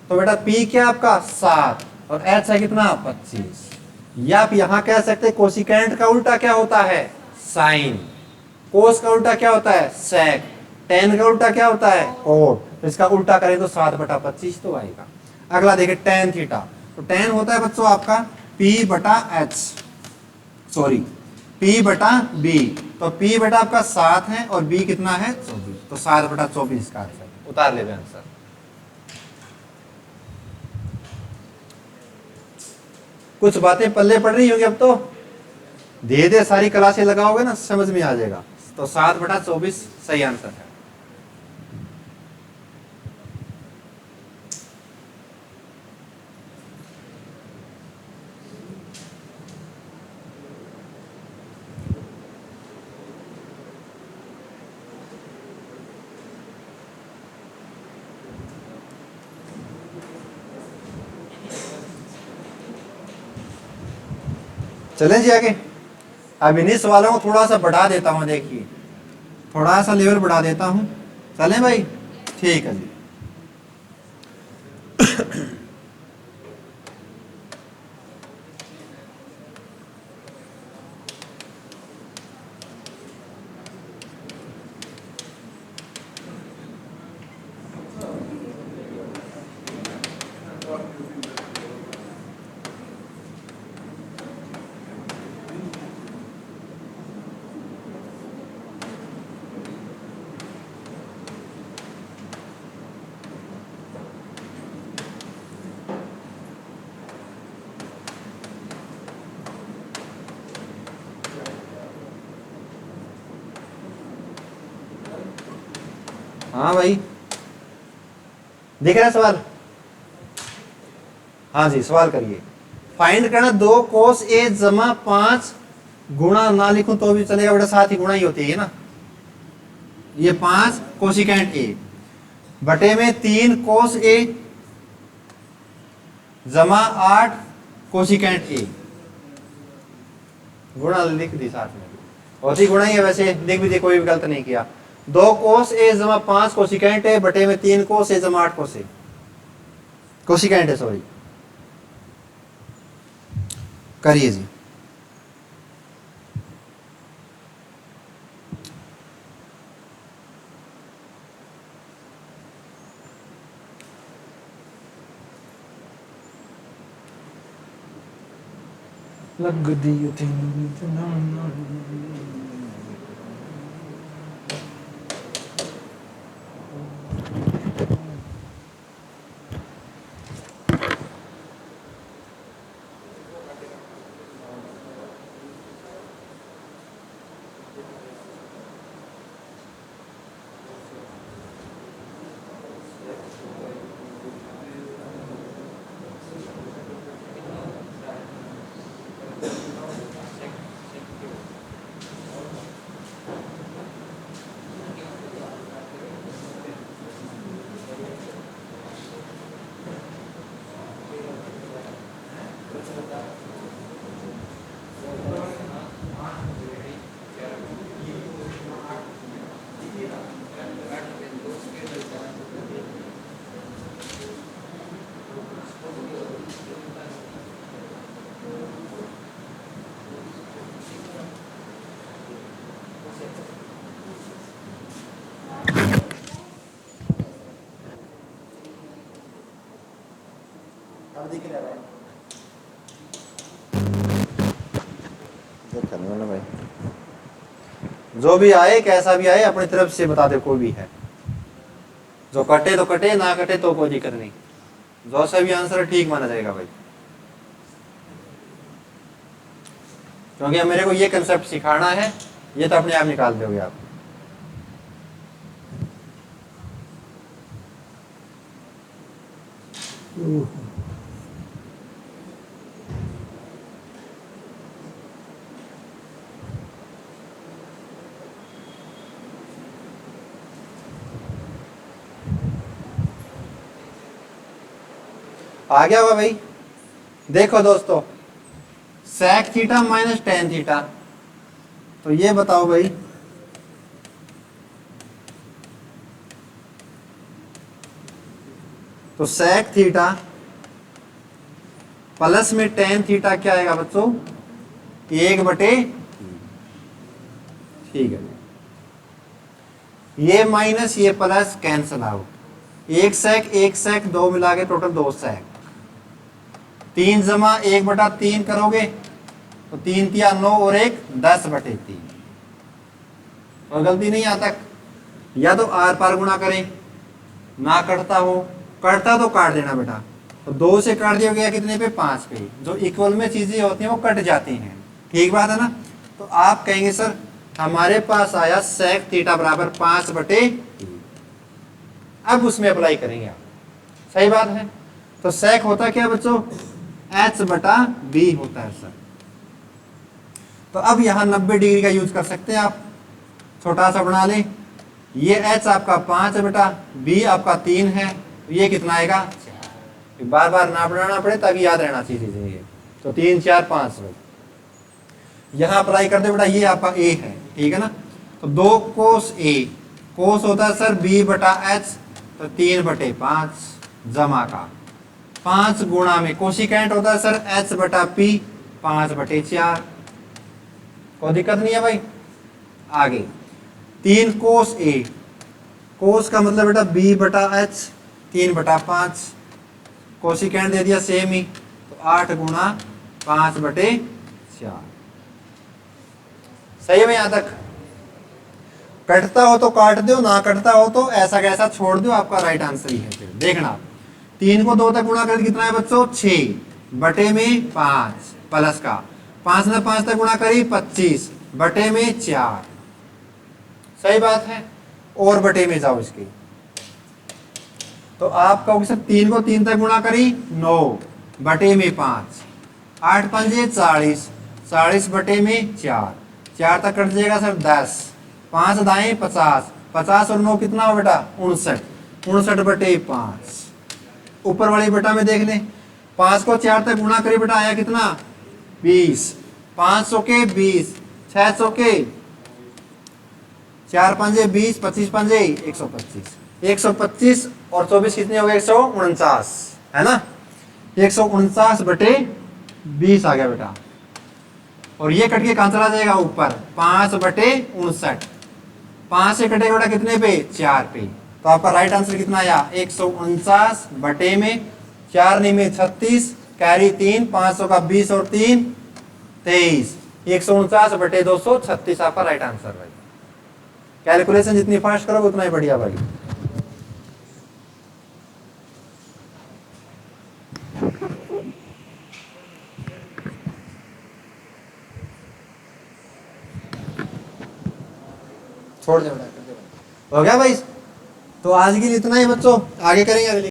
तो बेटा P क्या आपका? 7 और H है कितना? 25। या आप यहां कह सकते हैं कोसिकेंट का उल्टा क्या होता है? साइन। कोस का उल्टा क्या होता है? सेक। टेन का उल्टा क्या होता है? कोट। तो इसका उल्टा करें तो 7/25 तो आएगा। अगला देखिए टेन थीटा। तो टेन होता है बच्चों आपका P बटा H, सॉरी P बटा B। तो P बेटा आपका 7 है और B कितना है? 24। तो 7/24 का आंसर उतार ले आंसर। कुछ बातें पल्ले पड़ रही होंगी अब तो, धीरे धीरे सारी क्लासें लगाओगे ना समझ में आ जाएगा। तो 7/24 सही आंसर है। चलें जी आगे। अब इन्हीं सवालों को थोड़ा सा बढ़ा देता हूं, देखिए थोड़ा सा लेवल बढ़ा देता हूं। चलें भाई? ठीक है जी। हाँ भाई, देख रहे हैं सवाल? हाँ जी, सवाल करिए। फाइंड करना 2 कोस A जमा 5 गुणा, ना लिखूं तो भी चलेगा बेटा, साथ ही गुणा ही होती है ना। ये 5 कोसिकेंट A बटे में 3 कोस A जमा 8 कोसिकेंट A। गुणा लिख दी साथ में, होती गुणा ही है वैसे, लिख भी दे, कोई भी गलत नहीं किया। 2 कोस A जमा 5 कोसिकेंट A बटे में 3 कोस A जमा 8 कोस A, कोसिकेंट है सॉरी। करिए जी। लग दी अब दिख रहा है देखा नहीं भाई, जो भी आए कैसा भी आए अपनी तरफ से बता दे, कोई भी है जो कटे तो कटे, ना कटे तो कोई दिक्कत नहीं, जो सा भी आंसर ठीक माना जाएगा भाई, क्योंकि अब मेरे को ये कंसेप्ट सिखाना है, ये तो अपने आप निकाल दोगे आप। आ गया होगा भाई। देखो दोस्तों, sec theta minus tan theta, तो ये बताओ भाई तो sec थीटा प्लस में tan थीटा क्या आएगा बच्चों, 1/, ठीक है, ये माइनस ये प्लस कैंसल आउट, 1 sec 2 मिला के टोटल 2 sec, 3 जमा 1/3 करोगे तो 3 तिया 9 और 1 10/3, और गलती नहीं आता, या तो आर पार गुणा करें, ना कटता हो, कटता तो काट देना बेटा, तो 2 से काट दिया गया कितने पे, 5 पे, जो इक्वल में चीजें होती हैं वो कट जाती हैं, ठीक बात है ना। तो आप कहेंगे सर हमारे पास आया sec थीटा बराबर 5/, अब उसमें अप्लाई करेंगे आप, सही बात है। तो sec होता क्या बच्चों, h/b होता है सर। तो अब यहां 90 डिग्री का यूज कर सकते हैं आप, छोटा सा बना लें, ये h आपका 5/b आपका 3 है, तो ये कितना आएगा, बार बार ना बनाना पड़े ताकि याद रहना चाहिए ये, तो 3 4 5 यहां अप्लाई कर दे बेटा, ये आपका a है, ठीक है ना। तो 2 cos a, cos होता है सर b/h, तो 3/5 जमा का 5 गुणा में कोशिकेंट होता है सर h/p 5/4, कोई दिक्कत नहीं है भाई। आगे 3 cos a, cos का मतलब बेटा b/h 3/5, कोशिकेंट दे दिया सेम ही, तो 8 गुणा 5/4, सही है भाई। यहां तक कटता हो तो काट दो, ना कटता हो तो ऐसा कैसा छोड़ दो, आपका राइट आंसर ही है। फिर देखना 3 को 2 तक गुणा कर कितना है बच्चों, 6/5 प्लस का 5 ने 5 तक गुणा करी 25/4, सही बात है। और बटे में जाओ इसके, तो आप कहोगे सर 3 को 3 तक गुणा करी 9/5, 8 पंजे 40, 40/4, 4 तक कट जाएगा सर 10, 5 दाएं 50, 50 और 9 कितना हो बेटा 59, 59/5। ऊपर वाली बेटा में देख लें, 5 को 4 तक गुणा करी बेटा आया कितना 20, 500 के 20, 600 के 4 पंजे 20, 25 पंजे 125, 125 और 24 कितने हो गए 149, है ना। 149/20 आ गया बेटा, और ये कट के कहां चला जाएगा ऊपर 5/59, 5 से कटेगा बेटा कितने पे 4 पे, तो आपका राइट आंसर कितना आया 149/में 4 नहीं में 36, कैरी 3, 500 का 20 और 3 23, 149/236 आपका राइट आंसर भाई। कैलकुलेशन जितनी फास्ट करोगे उतना ही बढ़िया भाई। छोड़ दे बेटा, हो गया भाई। तो आज के लिए इतना ही बच्चों, आगे करेंगे अगली